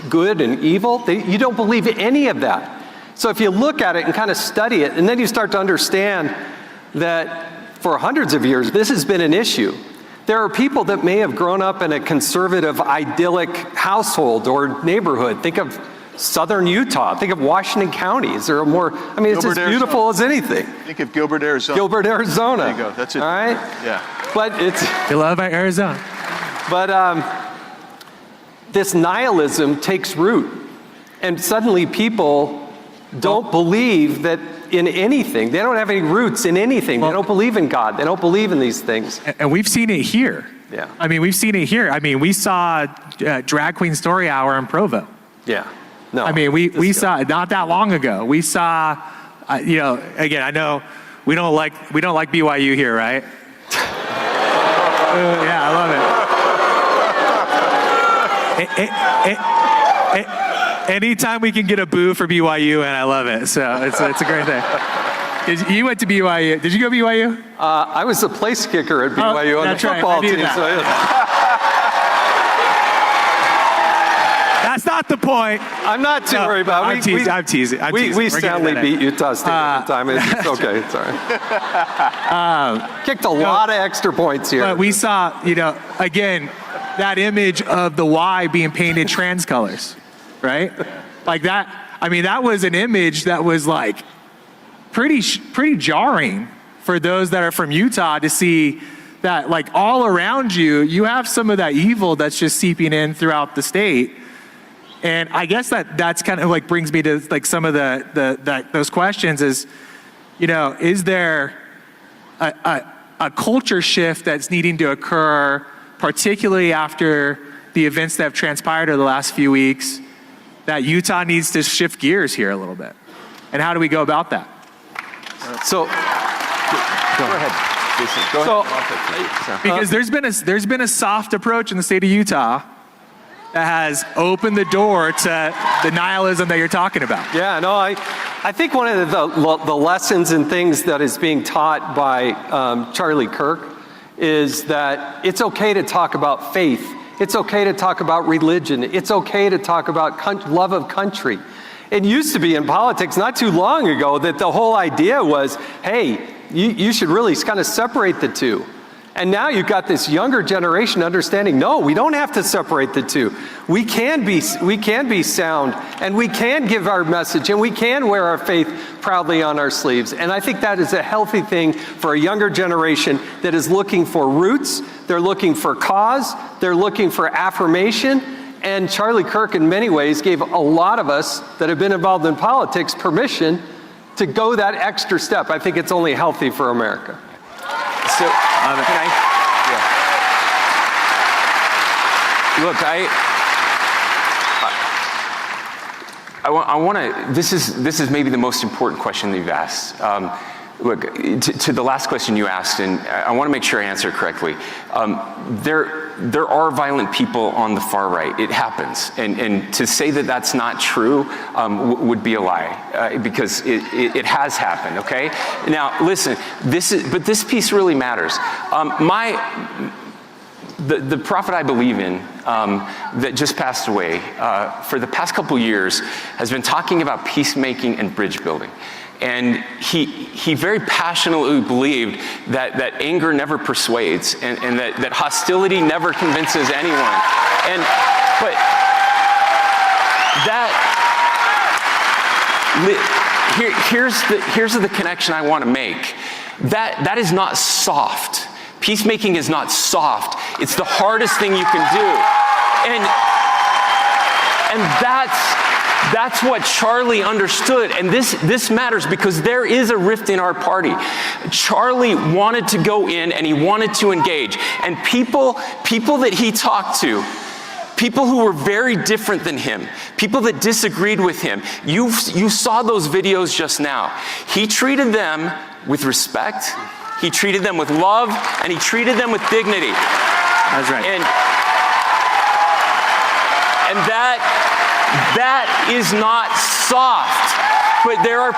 good and evil. You don't believe in any of that. So if you look at it and kind of study it, and then you start to understand that for hundreds of years, this has been an issue. There are people that may have grown up in a conservative, idyllic household or neighborhood. Think of southern Utah. Think of Washington County. Is there a more, I mean, it's as beautiful as anything. Think of Gilbert, Arizona. Gilbert, Arizona. There you go. That's it. All right? Yeah. But it's... You love Arizona. But this nihilism takes root. And suddenly people don't believe that in anything. They don't have any roots in anything. They don't believe in God. They don't believe in these things. And we've seen it here. Yeah. I mean, we've seen it here. I mean, we saw Drag Queen Story Hour in Provo. Yeah. No. I mean, we saw it not that long ago. We saw, you know, again, I know we don't like BYU here, right? Yeah, I love it. Anytime we can get a boo for BYU, and I love it. So it's a great thing. You went to BYU. Did you go to BYU? I was the place kicker at BYU on the football team. So That's not the point. I'm not too worried about it. I'm teasing. We soundly beat Utah State at the time. It's okay. It's all right. Kicked a lot of extra points here. But we saw, you know, again, that image of the Y being painted trans colors, right? Like that. I mean, that was an image that was like pretty jarring for those that are from Utah to see that, like, all around you, you have some of that evil that's just seeping in throughout the state. And I guess that's kind of like brings me to like some of those questions is, you know, is there a culture shift that's needing to occur, particularly after the events that have transpired over the last few weeks, that Utah needs to shift gears here a little bit? And how do we go about that? So, go ahead, Jason. Go ahead. Because there's been a soft approach in the state of Utah that has opened the door to the nihilism that you're talking about. Yeah, no, I think one of the lessons and things that is being taught by Charlie Kirk is that it's okay to talk about faith. It's okay to talk about religion. It's okay to talk about love of country. It used to be in politics not too long ago that the whole idea was, hey, you should really kind of separate the two. And now you've got this younger generation understanding, no, we don't have to separate the two. We can be sound, and we can give our message, and we can wear our faith proudly on our sleeves. And I think that is a healthy thing for a younger generation that is looking for roots, they're looking for cause, they're looking for affirmation. And Charlie Kirk, in many ways, gave a lot of us that have been involved in politics permission to go that extra step. I think it's only healthy for America. So, can I? Yeah. Look, I want to. This is maybe the most important question that you've asked. Look, to the last question you asked, and I want to make sure I answer it correctly. there are violent people on the far right. It happens. And to say that that's not true would be a lie, because it has happened, okay? Now, listen, but this piece really matters. The prophet I believe in, that just passed away, for the past couple years, has been talking about peacemaking and bridge building. And he very passionately believed that anger never persuades, and that hostility never convinces anyone. But here's the connection I want to make. That is not soft. Peacemaking is not soft. It's the hardest thing you can do. And that's what Charlie understood. And this matters because there is a rift in our party. Charlie wanted to go in and he wanted to engage. And people that he talked to, people who were very different than him, people that disagreed with him, you saw those videos just now. He treated them with respect, he treated them with love, and he treated them with dignity. That's right. And that is not soft. But there are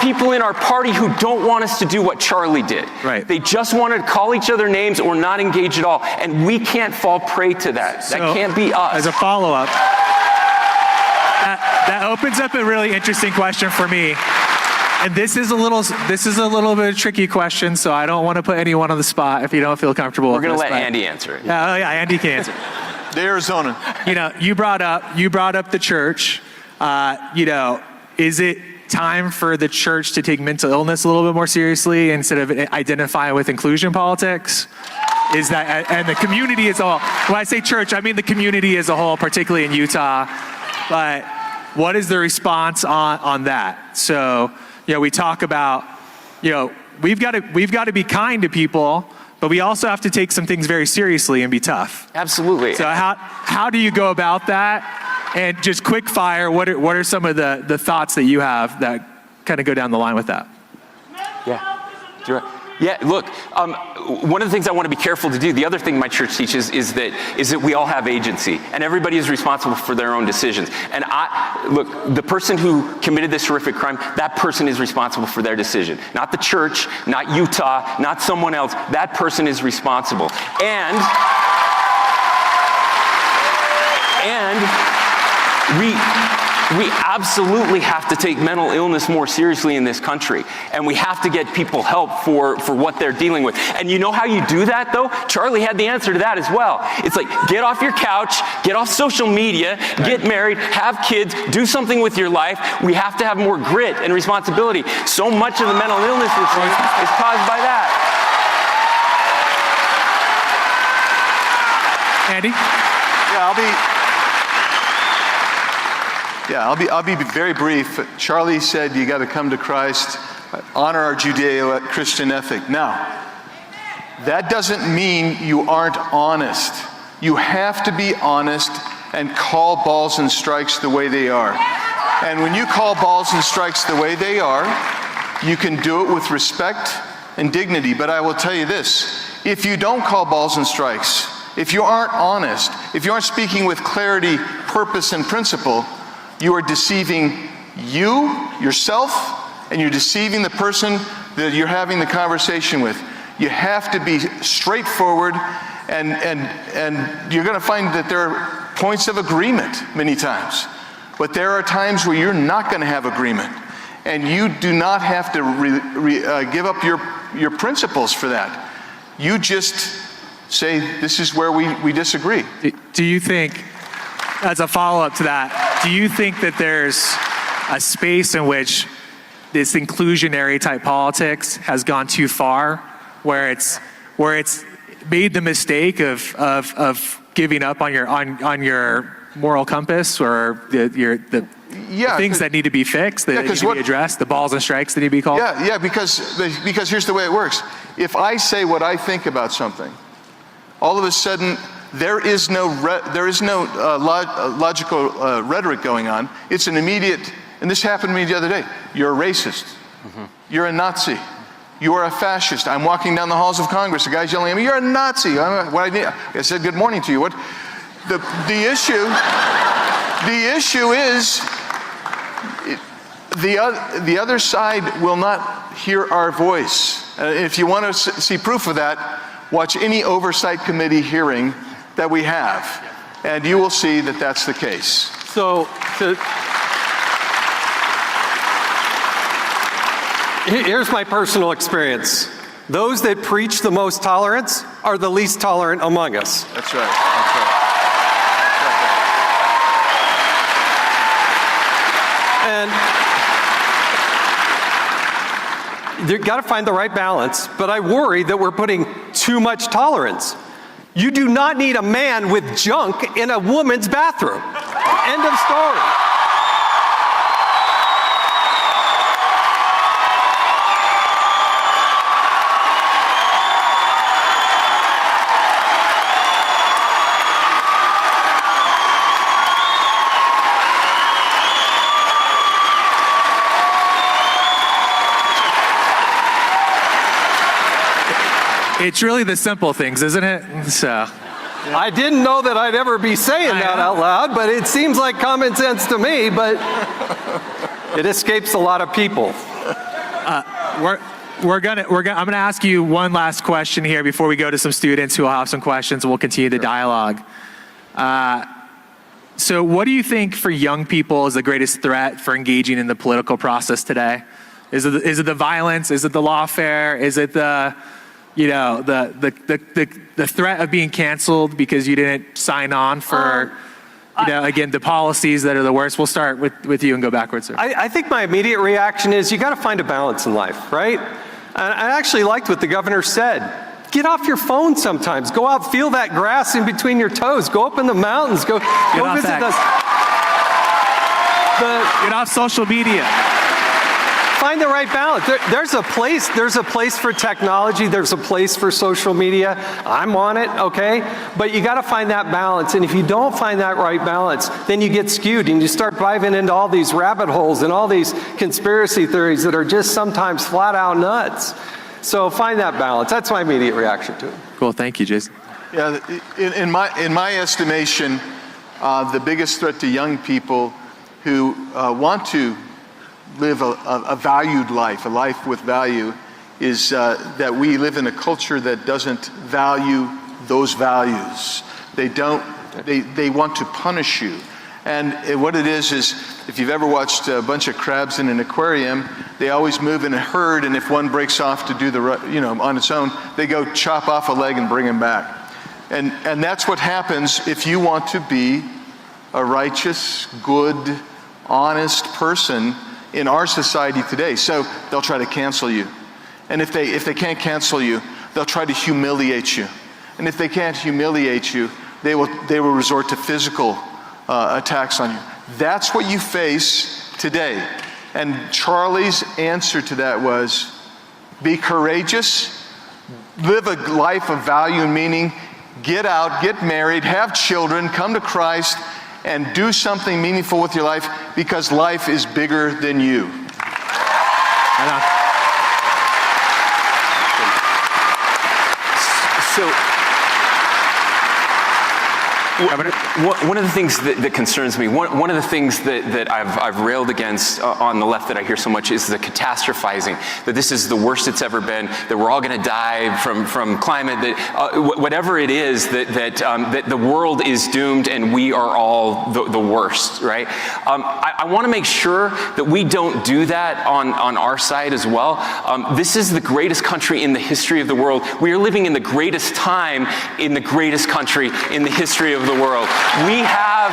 people in our party who don't want us to do what Charlie did. Right. They just want to call each other names or not engage at all. And we can't fall prey to that. So, that can't be us. As a follow-up, that opens up a really interesting question for me. And this is a little bit of a tricky question, so I don't want to put anyone on the spot if you don't feel comfortable. We're going to let Andy answer it. Yeah, Andy can answer. The Arizona. You brought up the church. Is it time for the church to take mental illness a little bit more seriously instead of identifying with inclusion politics? Is that, and the community as a whole, when I say church, I mean the community as a whole, particularly in Utah. But what is the response on that? So, we talk about, we've got to be kind to people, but we also have to take some things very seriously and be tough. Absolutely. So how do you go about that? And just quick fire, what are some of the thoughts that you have that kind of go down the line with that? Yeah, look, one of the things I want to be careful to do, the other thing my church teaches is that we all have agency and everybody is responsible for their own decisions. And look, the person who committed this horrific crime, that person is responsible for their decision. Not the church, not Utah, not someone else. That person is responsible. And we absolutely have to take mental illness more seriously in this country. And we have to get people help for what they're dealing with. And you know how you do that, though? Charlie had the answer to that as well. It's like, get off your couch, get off social media, get married, have kids, do something with your life. We have to have more grit and responsibility. So much of the mental illness we're seeing is caused by that. Andy? I'll be very brief. Charlie said you got to come to Christ, honor our Judeo-Christian ethic. Now, that doesn't mean you aren't honest. You have to be honest and call balls and strikes the way they are. And when you call balls and strikes the way they are, you can do it with respect and dignity. But I will tell you this, if you don't call balls and strikes, if you aren't honest, if you aren't speaking with clarity, purpose, and principle, you are deceiving yourself, and you're deceiving the person that you're having the conversation with. You have to be straightforward, and you're going to find that there are points of agreement many times. But there are times where you're not going to have agreement, and you do not have to give up your principles for that. You just say, this is where we disagree. Do you think, as a follow-up to that, do you think that there's a space in which this inclusionary type politics has gone too far, where it's made the mistake of giving up on your moral compass, or the things that need to be fixed, that need to be addressed, the balls and strikes that need to be called? Yeah, because here's the way it works. If I say what I think about something, all of a sudden, there is no logical rhetoric going on. It's an immediate, and this happened to me the other day. You're a racist. Mm-hmm. You're a Nazi. You are a fascist. I'm walking down the halls of Congress. The guy's yelling at me, you're a Nazi. I said, good morning to you. What? The issue is, the other side will not hear our voice. If you want to see proof of that, watch any oversight committee hearing that we have, and you will see that that's the case. So, here's my personal experience. Those that preach the most tolerance are the least tolerant among us. That's right. That's right. And you've got to find the right balance, but I worry that we're putting too much tolerance. You do not need a man with junk in a woman's bathroom. End of story. It's really the simple things, isn't it? So. I didn't know that I'd ever be saying that out loud, but it seems like common sense to me, but it escapes a lot of people. I'm gonna ask you one last question here before we go to some students who will have some questions, and we'll continue the dialogue. So what do you think for young people is the greatest threat for engaging in the political process today? Is it the violence? Is it the lawfare? Is it the the threat of being canceled because you didn't sign on for, again, the policies that are the worst? We'll start with you and go backwards, sir. I think my immediate reaction is you got to find a balance in life, right? And I actually liked what the governor said. Get off your phone sometimes. Go out, feel that grass in between your toes. Go up in the mountains. Go visit us. Get off social media. Find the right balance. There's a place for technology. There's a place for social media. I'm on it, okay? But you got to find that balance. And if you don't find that right balance, then you get skewed and you start diving into all these rabbit holes and all these conspiracy theories that are just sometimes flat out nuts. So find that balance. That's my immediate reaction to it. Cool, thank you, Jason. Yeah, in my estimation, the biggest threat to young people who want to live a valued life, a life with value, is that we live in a culture that doesn't value those values. They want to punish you. And what it is if you've ever watched a bunch of crabs in an aquarium, they always move in a herd, and if one breaks off to do on its own, they go chop off a leg and bring him back. And that's what happens if you want to be a righteous, good, honest person in our society today. So they'll try to cancel you. And if they can't cancel you, they'll try to humiliate you. And if they can't humiliate you, they will resort to physical attacks on you. That's what you face today. And Charlie's answer to that was, be courageous, live a life of value and meaning, get out, get married, have children, come to Christ, and do something meaningful with your life, because life is bigger than you. So, one of the things that concerns me, one of the things that I've railed against on the left that I hear so much is the catastrophizing, that this is the worst it's ever been, that we're all going to die from climate, that whatever it is, that the world is doomed and we are all the worst, right? I want to make sure that we don't do that on our side as well. This is the greatest country in the history of the world. We are living in the greatest time in the greatest country in the history of the world. We have,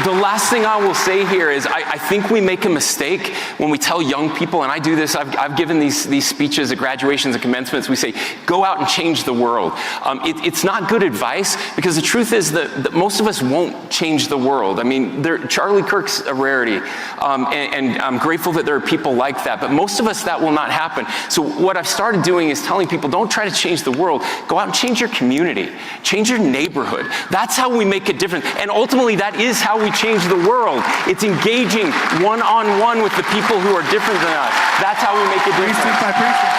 the last thing I will say here is I think we make a mistake when we tell young people, and I do this, I've given these speeches at graduations and commencements, we say, go out and change the world. It's not good advice, because the truth is that most of us won't change the world. I mean, Charlie Kirk's a rarity, and I'm grateful that there are people like that, but most of us, that will not happen. So what I've started doing is telling people, don't try to change the world, go out and change your community, change your neighborhood. That's how we make a difference, and ultimately that is how we change the world. It's engaging one-on-one with the people who are different than us. That's how we make a difference. Precinct by precinct.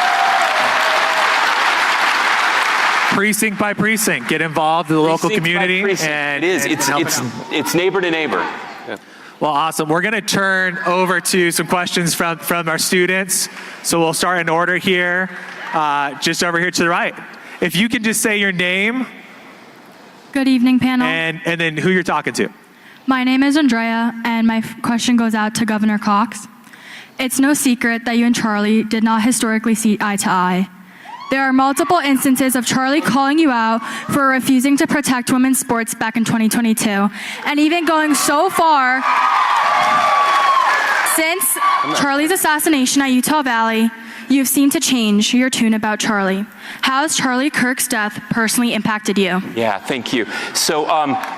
Precinct by precinct. Get involved in the local community. And it is. It's neighbor to neighbor. Yeah. Well, awesome. We're going to turn over to some questions from our students. So we'll start in order here, just over here to the right. If you can just say your name. Good evening, panel. And then who you're talking to. My name is Andrea, and my question goes out to Governor Cox. It's no secret that you and Charlie did not historically see eye to eye. There are multiple instances of Charlie calling you out for refusing to protect women's sports back in 2022, and even going so far since Charlie's assassination at Utah Valley, you've seemed to change your tune about Charlie. How has Charlie Kirk's death personally impacted you? Yeah, thank you. So,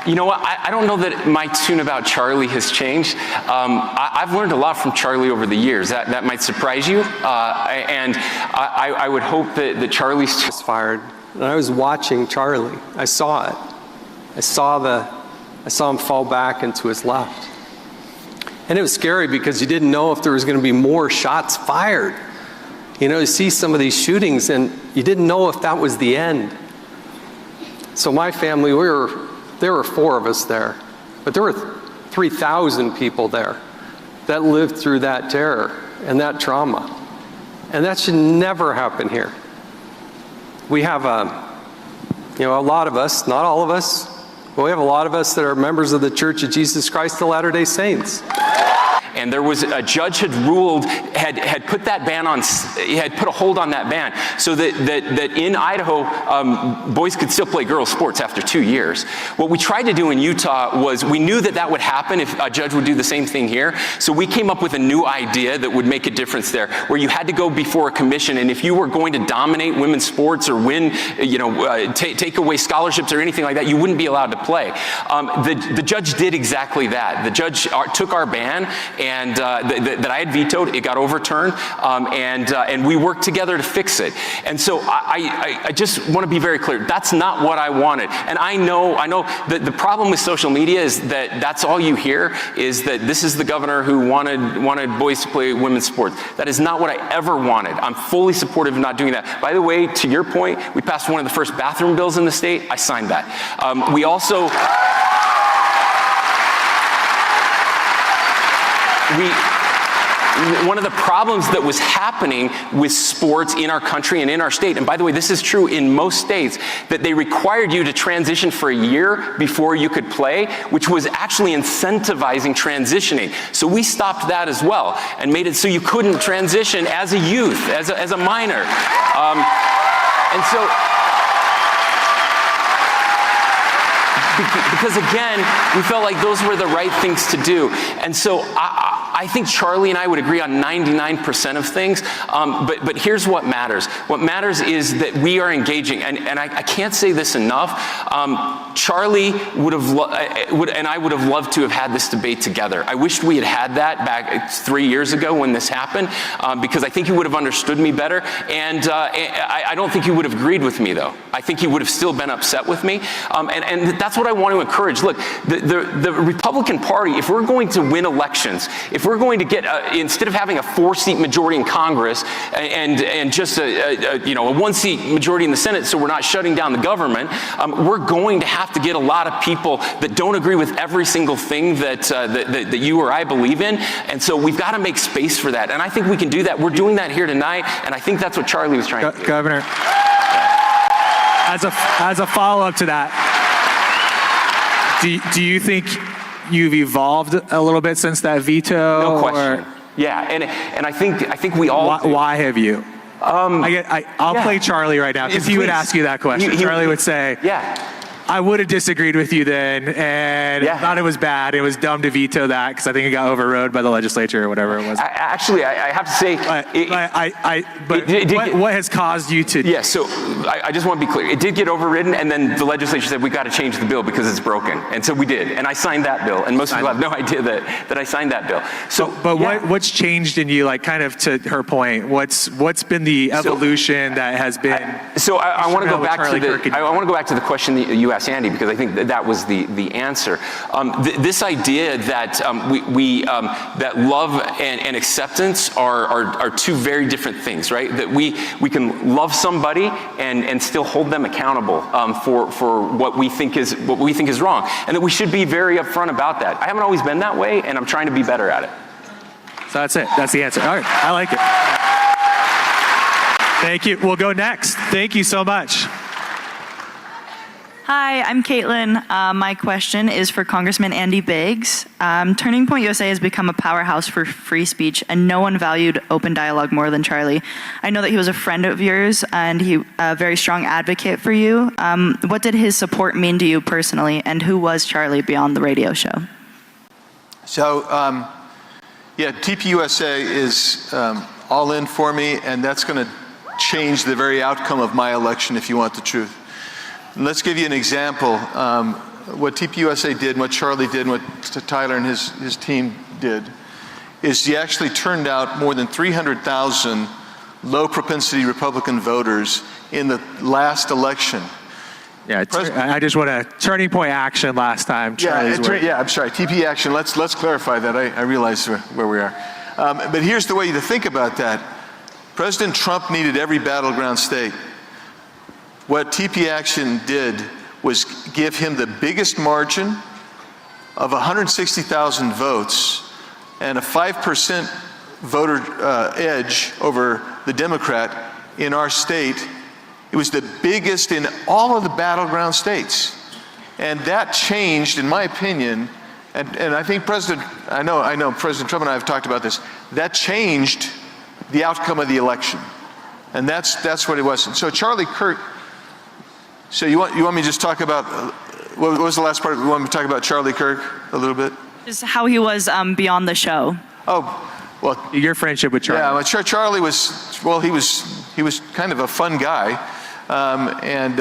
you know what? I don't know that my tune about Charlie has changed. I've learned a lot from Charlie over the years. That might surprise you. And I would hope that Charlie's was fired. And I was watching Charlie. I saw it. I saw him fall back into his left. And it was scary because you didn't know if there was going to be more shots fired. You know, you see some of these shootings and you didn't know if that was the end. So my family, there were 4 of us there, but there were 3,000 people there that lived through that terror and that trauma. And that should never happen here. We have a lot of us, not all of us, but we have a lot of us that are members of the Church of Jesus Christ of Latter-day Saints. And there was a judge had ruled, had put that ban on, had put a hold on that ban, so that in Idaho, boys could still play girls' sports after 2 years. What we tried to do in Utah was, we knew that would happen if a judge would do the same thing here. So we came up with a new idea that would make a difference there, where you had to go before a commission, and if you were going to dominate women's sports or win, take away scholarships or anything like that, you wouldn't be allowed to play. The judge did exactly that. The judge took our ban, and that I had vetoed. It got overturned, and we worked together to fix it. And so I just want to be very clear. That's not what I wanted. And I know that the problem with social media is that that's all you hear, is that this is the governor who wanted boys to play women's sports. That is not what I ever wanted. I'm fully supportive of not doing that. By the way, to your point, we passed one of the first bathroom bills in the state. I signed that. We also... One of the problems that was happening with sports in our country and in our state, and by the way, this is true in most states, that they required you to transition for a year before you could play, which was actually incentivizing transitioning. So we stopped that as well and made it so you couldn't transition as a youth, as a minor. And so, because again, we felt like those were the right things to do. And so I think Charlie and I would agree on 99% of things, but here's what matters. What matters is that we are engaging, and I can't say this enough. Charlie and I would have loved to have had this debate together. I wished we had that back 3 years ago when this happened, because I think he would have understood me better, and I don't think he would have agreed with me, though. I think he would have still been upset with me, and that's what I want to encourage. Look, the Republican Party, if we're going to win elections, if we're going to get, instead of having a 4-seat majority in Congress and just a 1-seat majority in the Senate, so we're not shutting down the government, we're going to have to get a lot of people that don't agree with every single thing that you or I believe in, and so we've got to make space for that, and I think we can do that. We're doing that here tonight, and I think that's what Charlie was trying to do. Governor, as a follow-up to that, do you think you've evolved a little bit since that veto? No question. Yeah, and I think we all. Why have you? I'll play Charlie right now, because he would ask you that question. Charlie would say, "Yeah, I would have disagreed with you then, and thought it was bad. It was dumb to veto that because I think it got overrode by the legislature or whatever it was." Actually, I have to say, what has caused you to? Yeah, so I just want to be clear. It did get overridden, and then the legislature said we got to change the bill because it's broken, and so we did, and I signed that bill. And most people have no idea that I signed that bill. So, what's changed in you? Like, kind of to her point, what's been the evolution that has been? I want to go back to the question that you asked ask Andy, because I think that was the answer. This idea that that love and acceptance are two very different things, right? That we can love somebody and still hold them accountable for what we think is wrong, and that we should be very upfront about that. I haven't always been that way, and I'm trying to be better at it. So that's it. That's the answer. All right. I like it. Thank you. We'll go next. Thank you so much. Hi, I'm Caitlin. My question is for Congressman Andy Biggs. Turning Point USA has become a powerhouse for free speech, and no one valued open dialogue more than Charlie. I know that he was a friend of yours, and he a very strong advocate for you. What did his support mean to you personally, and who was Charlie beyond the radio show? So, yeah, TPUSA is all in for me, and that's going to change the very outcome of my election, if you want the truth. And let's give you an example. What TPUSA did, and what Charlie did, and what Tyler and his team did, is he actually turned out more than 300,000 low-propensity Republican voters in the last election. Yeah, I just want a Turning Point action last time. Yeah, I'm sorry, TP action. Let's clarify that. I realize where we are. But here's the way to think about that. President Trump needed every battleground state. What TP action did was give him the biggest margin of 160,000 votes and a 5% voter edge over the Democrat in our state. It was the biggest in all of the battleground states. And that changed, in my opinion, and I think I know President Trump and I have talked about this, that changed the outcome of the election. And that's what it was. And so Charlie Kirk, so you want me to just talk about, what was the last part? You want me to talk about Charlie Kirk a little bit? Just how he was beyond the show. Oh, well. Your friendship with Charlie. Yeah, well, Charlie was, well, he was kind of a fun guy. And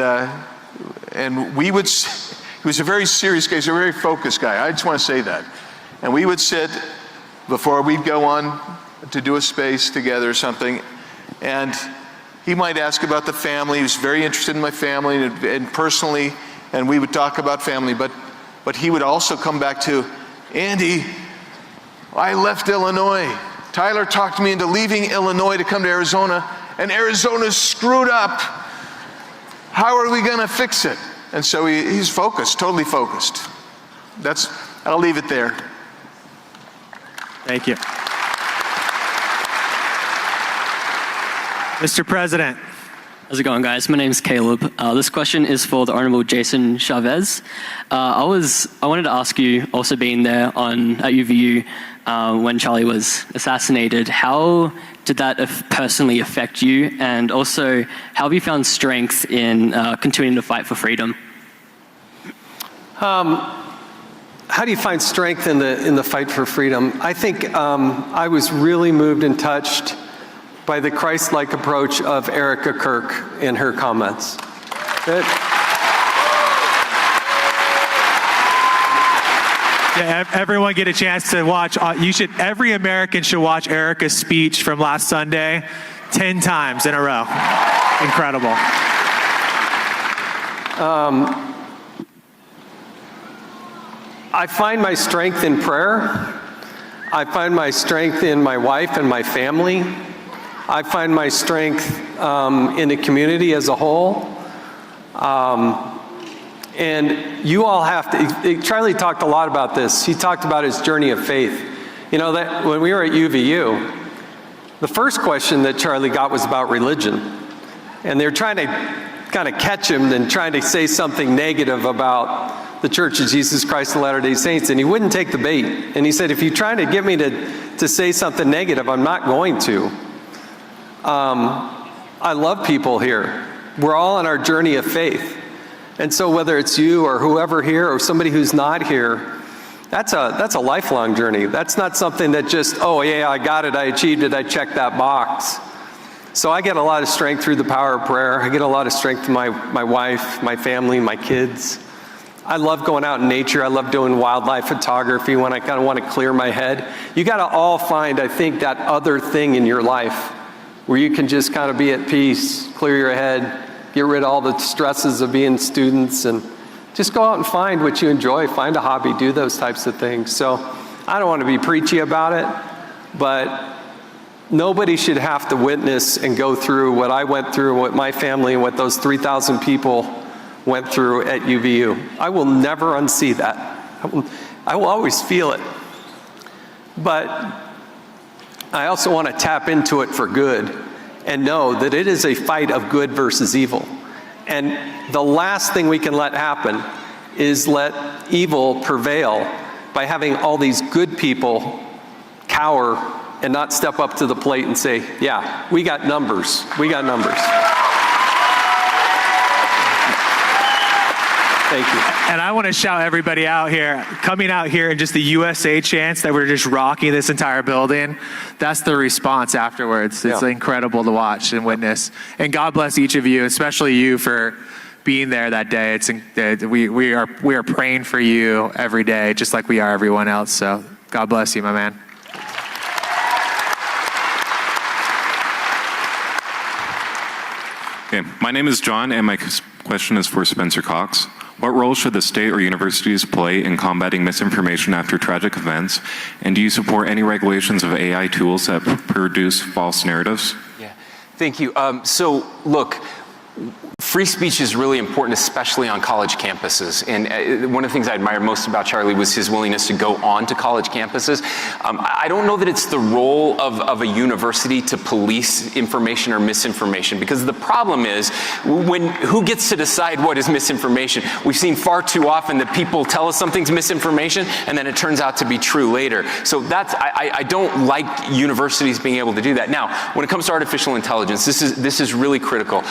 he was a very serious guy, he was a very focused guy. I just want to say that. And we would sit before we'd go on to do a space together or something, and he might ask about the family. He was very interested in my family and personally, and we would talk about family, but he would also come back to, Andy, I left Illinois. Tyler talked me into leaving Illinois to come to Arizona, and Arizona's screwed up. How are we going to fix it? And so he's focused, totally focused. I'll leave it there. Thank you. Mr. President. How's it going, guys? My name's Caleb. This question is for the Honorable Jason Chavez. I wanted to ask you, also being there at UVU when Charlie was assassinated, how did that personally affect you? And also, how have you found strength in continuing to fight for freedom? How do you find strength in the fight for freedom? I think I was really moved and touched by the Christ-like approach of Erica Kirk in her comments. Yeah, everyone get a chance to watch. Every American should watch Erica's speech from last Sunday 10 times in a row. Incredible. I find my strength in prayer. I find my strength in my wife and my family. I find my strength in the community as a whole. And you all have to, Charlie talked a lot about this. He talked about his journey of faith. You know, that when we were at UVU, the first question that Charlie got was about religion. And they were trying to kind of catch him and trying to say something negative about the Church of Jesus Christ of Latter-day Saints, and he wouldn't take the bait. And he said, if you're trying to get me to say something negative, I'm not going to. I love people here. We're all on our journey of faith. And so whether it's you or whoever here or somebody who's not here, that's a lifelong journey. That's not something that just, oh yeah, I got it, I achieved it, I checked that box. So I get a lot of strength through the power of prayer. I get a lot of strength from my wife, my family, my kids. I love going out in nature. I love doing wildlife photography when I kind of want to clear my head. You got to all find, I think, that other thing in your life where you can just kind of be at peace, clear your head, get rid of all the stresses of being students, and just go out and find what you enjoy, find a hobby, do those types of things. So I don't want to be preachy about it, but nobody should have to witness and go through what I went through, what my family and what those 3,000 people went through at UVU. I will never unsee that. I will always feel it. But I also want to tap into it for good and know that it is a fight of good versus evil. And the last thing we can let happen is let evil prevail by having all these good people cower and not step up to the plate and say, yeah, we got numbers. We got numbers. Thank you. And I want to shout everybody out here, coming out here and just the USA chants that we're just rocking this entire building. That's the response afterwards. It's incredible to watch and witness. And God bless each of you, especially you for being there that day. We are praying for you every day, just like we are everyone else. So God bless you, my man. Okay, my name is John, and my question is for Spencer Cox. What role should the state or universities play in combating misinformation after tragic events? And do you support any regulations of AI tools that produce false narratives? Yeah, thank you. So look, free speech is really important, especially on college campuses. And one of the things I admired most about Charlie was his willingness to go on to college campuses. I don't know that it's the role of a university to police information or misinformation, because the problem is who gets to decide what is misinformation? We've seen far too often that people tell us something's misinformation and then it turns out to be true later. So I don't like universities being able to do that. Now, when it comes to artificial intelligence, this is really critical.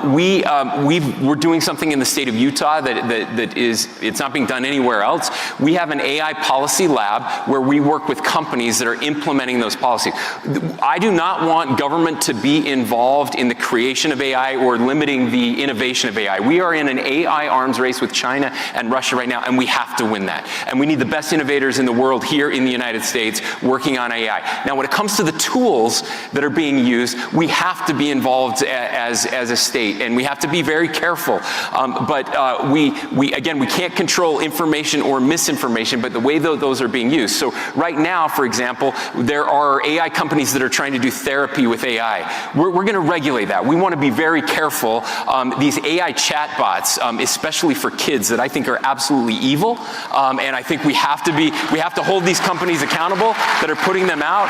We're doing something in the state of Utah that it's not being done anywhere else. We have an AI policy lab where we work with companies that are implementing those policies. I do not want government to be involved in the creation of AI or limiting the innovation of AI. We are in an AI arms race with China and Russia right now, and we have to win that. And we need the best innovators in the world here in the United States working on AI. Now, when it comes to the tools that are being used, we have to be involved as a state, and we have to be very careful. But we can't control information or misinformation, but the way those are being used. So right now, for example, there are AI companies that are trying to do therapy with AI. We're going to regulate that. We want to be very careful. These AI chatbots, especially for kids, that I think are absolutely evil, and I think we have to hold these companies accountable that are putting them out.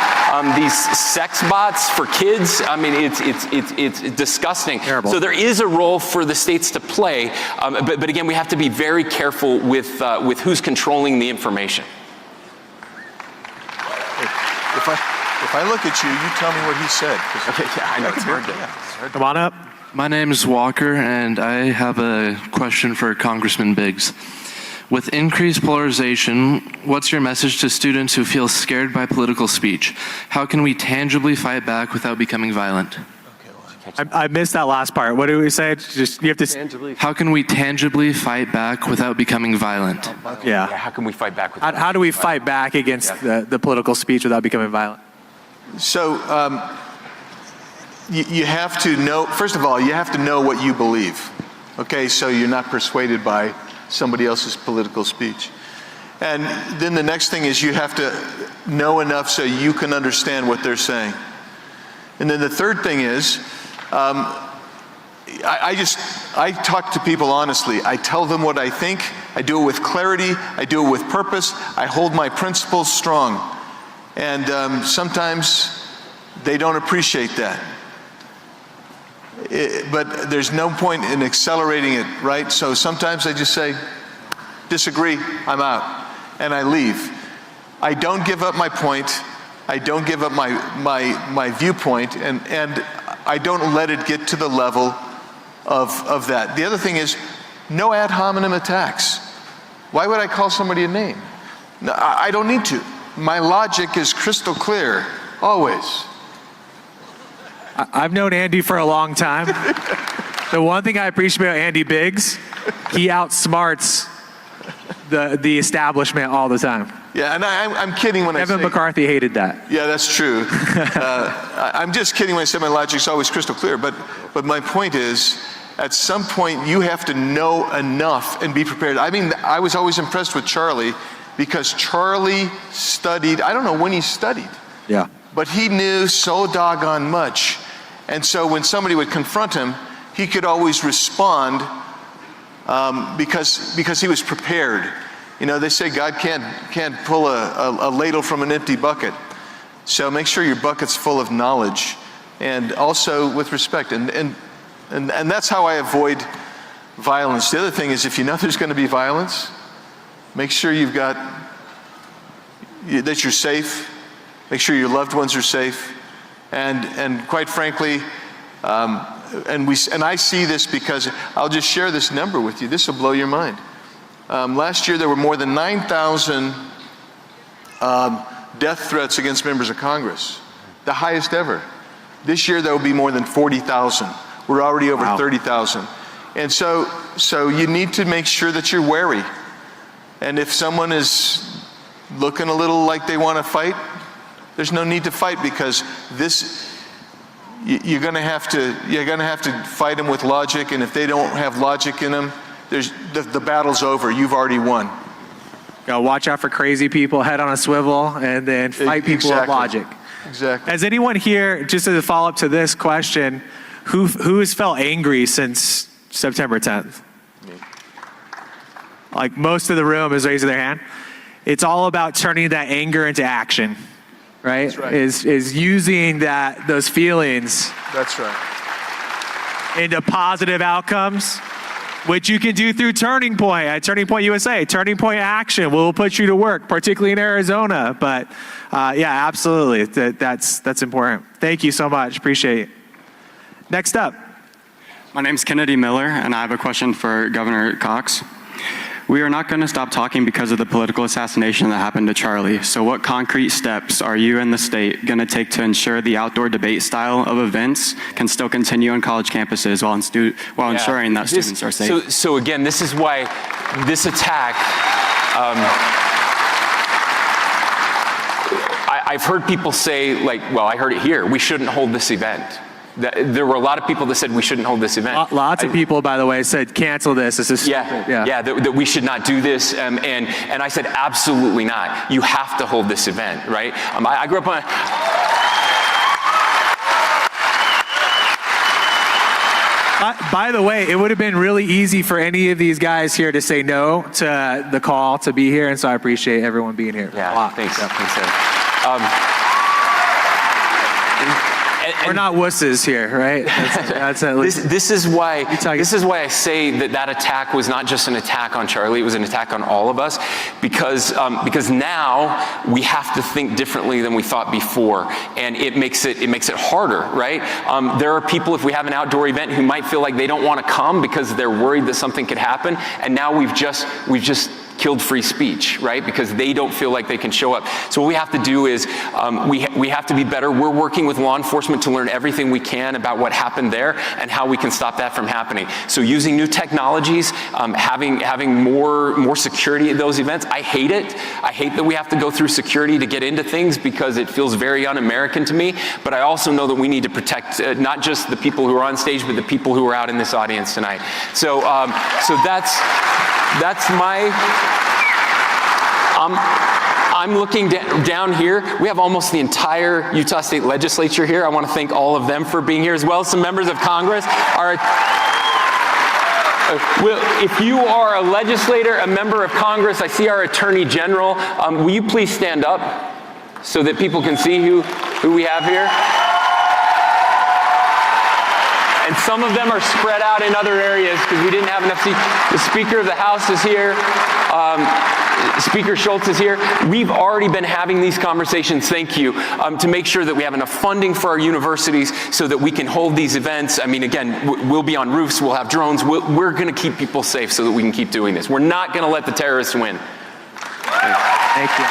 These sex bots for kids, I mean, it's disgusting. Terrible. So there is a role for the states to play, but again, we have to be very careful with who's controlling the information. If I look at you, you tell me what he said. Okay, yeah, I know, it's hard to. Come on up. My name is Walker, and I have a question for Congressman Biggs. With increased polarization, what's your message to students who feel scared by political speech? How can we tangibly fight back without becoming violent? I missed that last part. What do we say? Just you have to. How can we tangibly fight back without becoming violent? Yeah. How can we fight back with How do we fight back against the political speech without becoming violent? So you have to know, first of all, you have to know what you believe. Okay, so you're not persuaded by somebody else's political speech. And then the next thing is you have to know enough so you can understand what they're saying. And then the third thing is, I talk to people honestly. I tell them what I think. I do it with clarity. I do it with purpose. I hold my principles strong. And sometimes they don't appreciate that. But there's no point in accelerating it, right? So sometimes I just say, disagree, I'm out, and I leave. I don't give up my point. I don't give up my viewpoint, and I don't let it get to the level of that. The other thing is, no ad hominem attacks. Why would I call somebody a name? No, I don't need to. My logic is crystal clear, always. I've known Andy for a long time. The one thing I appreciate about Andy Biggs, he outsmarts the establishment all the time. Yeah, and I'm kidding when Kevin McCarthy hated that. Yeah, that's true. I'm just kidding when I say my logic's always crystal clear, but my point is, at some point you have to know enough and be prepared. I mean, I was always impressed with Charlie because Charlie studied, I don't know when he studied. Yeah. But he knew so doggone much. And so when somebody would confront him, he could always respond because he was prepared. You know, they say God can't pull a ladle from an empty bucket. So make sure your bucket's full of knowledge and also with respect. And that's how I avoid violence. The other thing is, if you know there's going to be violence, make sure that you're safe. Make sure your loved ones are safe. And quite frankly, and I see this because I'll just share this number with you. This will blow your mind. Last year there were more than 9,000 death threats against members of Congress, the highest ever. This year there will be more than 40,000. We're already over 30,000. And so you need to make sure that you're wary. And if someone is looking a little like they want to fight, there's no need to fight, because you're going to have to fight them with logic, and if they don't have logic in them, the battle's over. You've already won. Watch out for crazy people, head on a swivel, and then fight people with logic. Exactly. Has anyone here, just as a follow-up to this question, who has felt angry since September 10th? Like, most of the room is raising their hand. It's all about turning that anger into action, right? That's right. Is using those feelings. That's right. Into positive outcomes, which you can do through Turning Point at Turning Point USA. Turning Point Action will put you to work, particularly in Arizona. But yeah, absolutely, that's important. Thank you so much. Appreciate it. Next up. My name's Kennedy Miller, and I have a question for Governor Cox. We are not going to stop talking because of the political assassination that happened to Charlie. So what concrete steps are you and the state going to take to ensure the outdoor debate style of events can still continue on college campuses while ensuring that students are safe? So again, this is why this attack, I've heard people say, like, well, I heard it here, we shouldn't hold this event. There were a lot of people that said we shouldn't hold this event. Lots of people, by the way, said cancel this. This is stupid. That we should not do this. And I said absolutely not. You have to hold this event, right? I grew up on. By the way, it would have been really easy for any of these guys here to say no to the call to be here, and so I appreciate everyone being here. Yeah, thanks. Thanks, we're not wusses here, right? That's at least. This is why I say that attack was not just an attack on Charlie; it was an attack on all of us, because now we have to think differently than we thought before, and it makes it harder, right? There are people, if we have an outdoor event, who might feel like they don't want to come because they're worried that something could happen, and now we've just killed free speech, right? Because they don't feel like they can show up. So what we have to do is we have to be better. We're working with law enforcement to learn everything we can about what happened there and how we can stop that from happening. So using new technologies, having more security at those events. I hate it. I hate that we have to go through security to get into things because it feels very un-American to me. But I also know that we need to protect not just the people who are on stage, but the people who are out in this audience tonight. So that's my. I'm looking down here. We have almost the entire Utah State Legislature here. I want to thank all of them for being here, as well as some members of Congress. If you are a legislator, a member of Congress, I see our Attorney General. Will you please stand up so that people can see who we have here? And some of them are spread out in other areas because we didn't have enough seats. The Speaker of the House is here. Speaker Schultz is here. We've already been having these conversations, thank you, to make sure that we have enough funding for our universities so that we can hold these events. I mean, again, we'll be on roofs, we'll have drones. We're going to keep people safe so that we can keep doing this. We're not going to let the terrorists win. Thank you.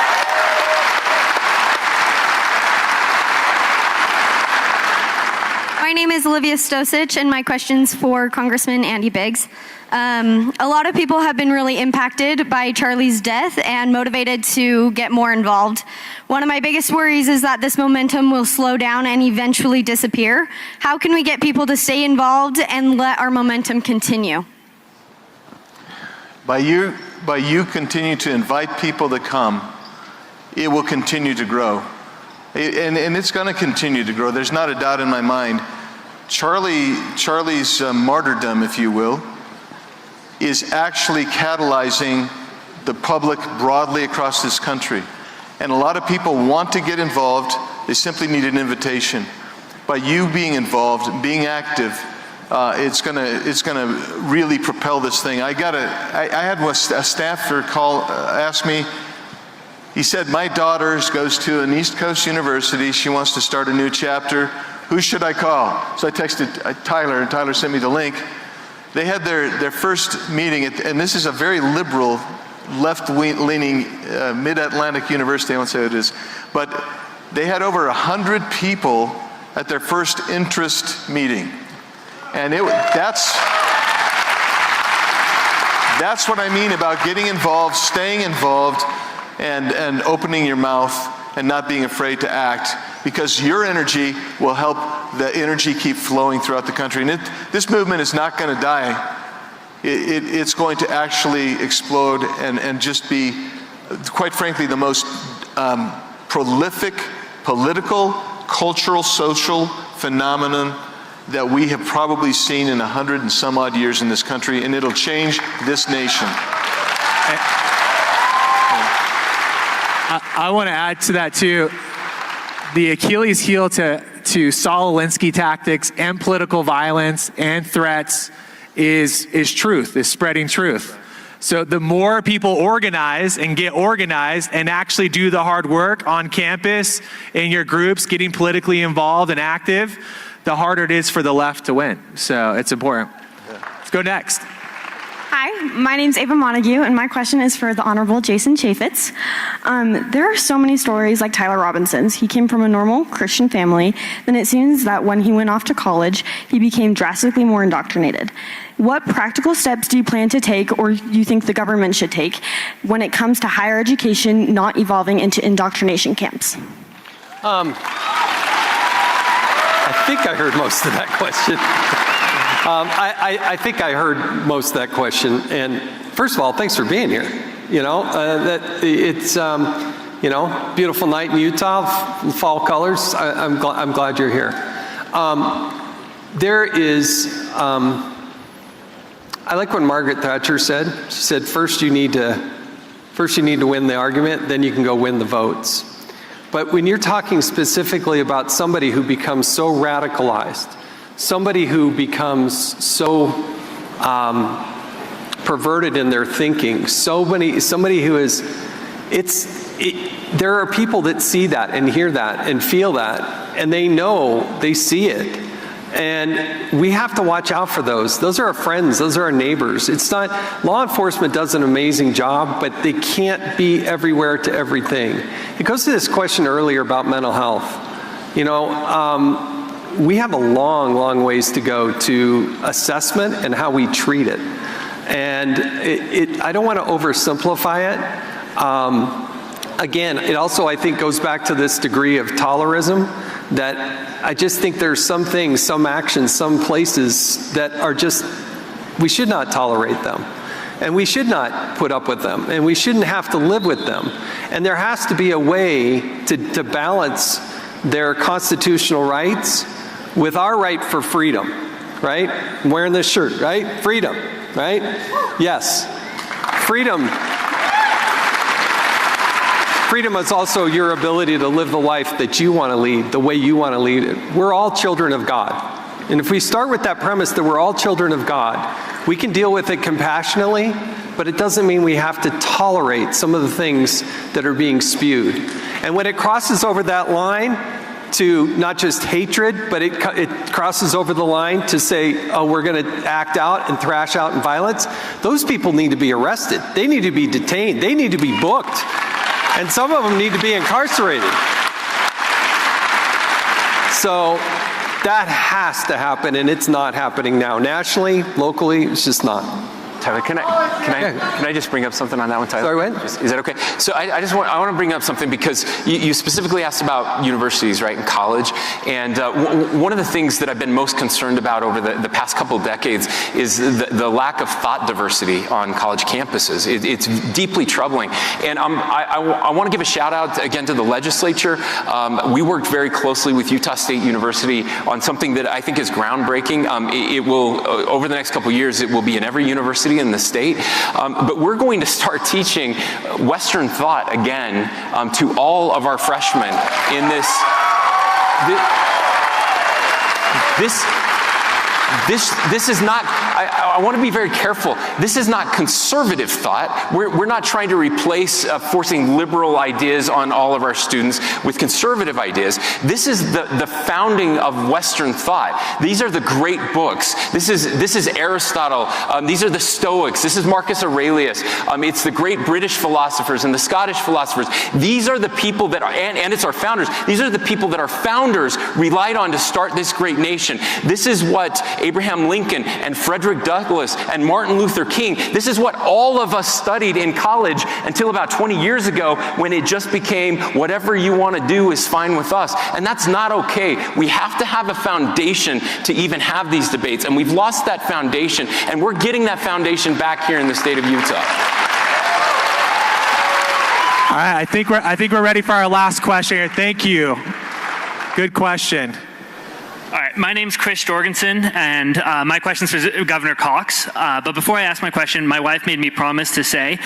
My name is Olivia Stosich, and my question's for Congressman Andy Biggs. A lot of people have been really impacted by Charlie's death and motivated to get more involved. One of my biggest worries is that this momentum will slow down and eventually disappear. How can we get people to stay involved and let our momentum continue? By you continue to invite people to come, it will continue to grow. And it's going to continue to grow. There's not a doubt in my mind. Charlie's martyrdom, if you will, is actually catalyzing the public broadly across this country. And a lot of people want to get involved. They simply need an invitation. By you being involved, being active, it's gonna really propel this thing. I had a staffer ask me. He said, my daughter goes to an East Coast university. She wants to start a new chapter. Who should I call? So I texted Tyler, and Tyler sent me the link. They had their first meeting, and this is a very liberal, left-leaning mid-Atlantic university. I won't say what it is. But they had over 100 people at their first interest meeting. And that's what I mean about getting involved, staying involved, and opening your mouth and not being afraid to act, because your energy will help the energy keep flowing throughout the country. And this movement is not going to die. It's going to actually explode and just be, quite frankly, the most prolific political, cultural, social phenomenon that we have probably seen in 100 and some odd years in this country, and it'll change this nation. I want to add to that too. The Achilles heel to Saul Alinsky tactics and political violence and threats is truth, is spreading truth. So the more people organize and get organized and actually do the hard work on campus, in your groups, getting politically involved and active, the harder it is for the left to win. So it's important. Let's go next. Hi, my name's Ava Montague, and my question is for the Honorable Jason Chaffetz. There are so many stories like Tyler Robinson's. He came from a normal Christian family, then it seems that when he went off to college, he became drastically more indoctrinated. What practical steps do you plan to take, or you think the government should take, when it comes to higher education not evolving into indoctrination camps? I think I heard most of that question. I think I heard most of that question. And first of all, thanks for being here. You know, it's you know, beautiful night in Utah, fall colors. I'm glad you're here. There is. I like what Margaret Thatcher said. She said, first you need to win the argument, then you can go win the votes. But when you're talking specifically about somebody who becomes so radicalized, somebody who becomes so perverted in their thinking, somebody who is, there are people that see that and hear that and feel that, and they know, they see it. And we have to watch out for those. Those are our friends, those are our neighbors. It's not, law enforcement does an amazing job, but they can't be everywhere to everything. It goes to this question earlier about mental health. You know, we have a long, long ways to go to assessment and how we treat it. And I don't want to oversimplify it. Again, it also, I think, goes back to this degree of tolerism, that I just think there's some things, some actions, some places that are just, we should not tolerate them. And we should not put up with them. And we shouldn't have to live with them. And there has to be a way to balance their constitutional rights with our right for freedom, right? I'm wearing this shirt, right? Freedom, right? Yes. Freedom. Freedom is also your ability to live the life that you want to lead, the way you want to lead it. We're all children of God. And if we start with that premise that we're all children of God, we can deal with it compassionately, but it doesn't mean we have to tolerate some of the things that are being spewed. And when it crosses over that line to not just hatred, but it crosses over the line to say, oh, we're going to act out and thrash out in violence, those people need to be arrested. They need to be detained. They need to be booked. And some of them need to be incarcerated. So That has to happen, and it's not happening now. Nationally, locally, it's just not. Tyler, can I just bring up something on that one, Tyler? Sorry, what? Is that okay? So I want to bring up something because you specifically asked about universities, right, and college. And one of the things that I've been most concerned about over the past couple of decades is the lack of thought diversity on college campuses. It's deeply troubling. And I want to give a shout out again to the legislature. We worked very closely with Utah State University on something that I think is groundbreaking. It will, over the next couple of years, it will be in every university in the state, but we're going to start teaching Western thought again to all of our freshmen in this is not, I want to be very careful, this is not conservative thought. We're not trying to replace forcing liberal ideas on all of our students with conservative ideas. This is the founding of Western thought. These are the great books. This is Aristotle. These are the Stoics. This is Marcus Aurelius. It's the great British philosophers and the Scottish philosophers. These are the people that are, and it's our founders, these are the people that our founders relied on to start this great nation. This is what Abraham Lincoln and Frederick Douglass and Martin Luther King, this is what all of us studied in college until about 20 years ago when it just became whatever you want to do is fine with us. And that's not okay. We have to have a foundation to even have these debates. And we've lost that foundation, and we're getting that foundation back here in the state of Utah. All right, I think we're ready for our last question here. Thank you. Good question. All right, my name's Chris Jorgensen, and my question's for Governor Cox. But before I ask my question, my wife made me promise to say,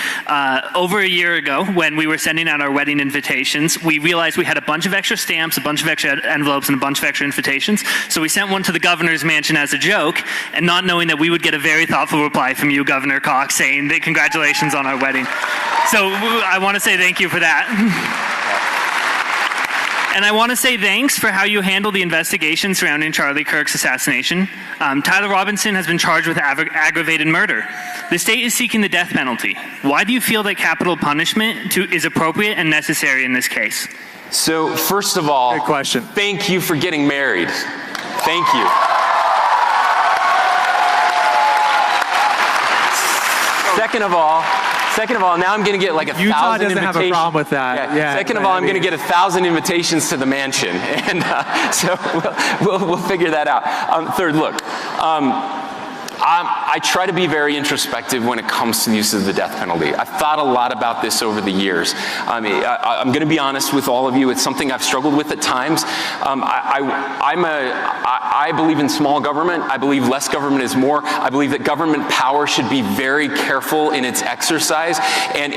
over a year ago, when we were sending out our wedding invitations, we realized we had a bunch of extra stamps, a bunch of extra envelopes, and a bunch of extra invitations. So we sent one to the governor's mansion as a joke, and not knowing that we would get a very thoughtful reply from you, Governor Cox, saying that congratulations on our wedding. So I want to say thank you for that. And I want to say thanks for how you handled the investigation surrounding Charlie Kirk's assassination. Tyler Robinson has been charged with aggravated murder. The state is seeking the death penalty. Why do you feel that capital punishment is appropriate and necessary in this case? So first of all, good question. Thank you for getting married. Thank you. Second of all, now I'm going to get like 1,000 Utah doesn't invitations. have a problem with that. Yeah. Second of all, I'm going to get 1,000 invitations to the mansion, and so we'll figure that out. Third, look. I try to be very introspective when it comes to the use of the death penalty. I've thought a lot about this over the years. I'm going to be honest with all of you. It's something I've struggled with at times. I believe in small government. I believe less government is more. I believe that government power should be very careful in its exercise. And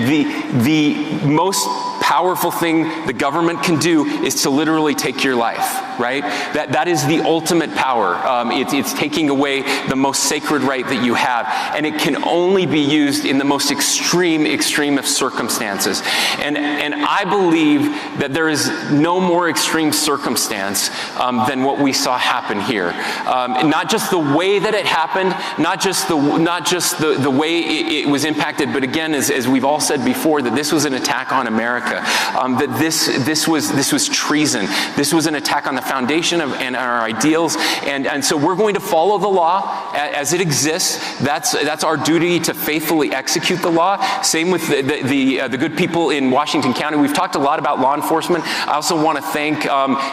the most powerful thing the government can do is to literally take your life, right? That is the ultimate power. It's taking away the most sacred right that you have, and it can only be used in the most extreme of circumstances. And I believe that there is no more extreme circumstance than what we saw happen here. Not just the way that it happened, not just the way it was impacted, but again, as we've all said before, that this was an attack on America. That this was treason. This was an attack on the foundation of and our ideals. And so we're going to follow the law as it exists. That's our duty, to faithfully execute the law. Same with the good people in Washington County. We've talked a lot about law enforcement. I also want to thank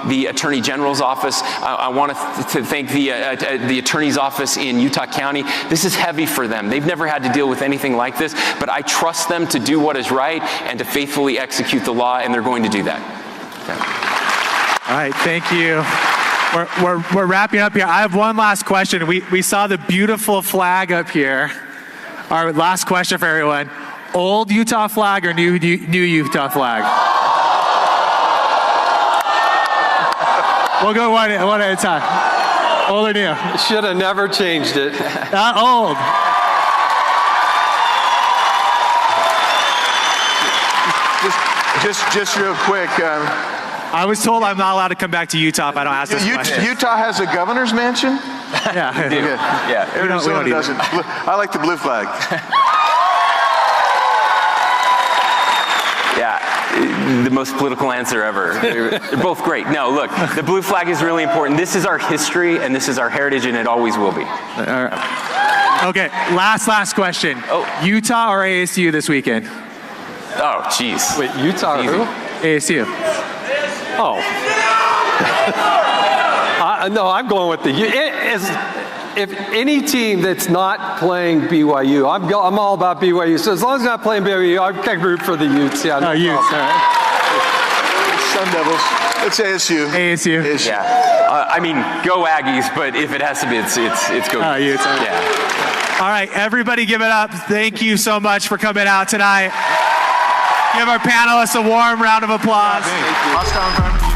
the Attorney General's office. I want to thank the Attorney's office in Utah County. This is heavy for them. They've never had to deal with anything like this, but I trust them to do what is right and to faithfully execute the law, and they're going to do that. Okay. All right, thank you. We're wrapping up here. I have one last question. We saw the beautiful flag up here. Our last question for everyone. Old Utah flag or new Utah flag? We'll go one at a time. Old or new? Should have never changed it. Not old. Just real quick. I was told I'm not allowed to come back to Utah if I don't ask this question. Utah has a governor's mansion? Yeah. Okay. Yeah. Arizona doesn't. I like the blue flag. Yeah. the most political answer ever. They're both great. No, look, the blue flag is really important. This is our history, and this is our heritage, and it always will be. Okay, last question. Utah or ASU this weekend? Oh, jeez. Wait, Utah or who? ASU. Oh. No, I'm going with if any team that's not playing BYU, I'm all about BYU. So as long as they're not playing BYU, I can root for the Utes. Yeah, no Utes. All right. Sun Devils. It's ASU. ASU. Yeah. I mean, go Aggies, but if it has to be, it's go Utes. Yeah. All right, everybody give it up. Thank you so much for coming out tonight. Give our panelists a warm round of applause. Hostile environment.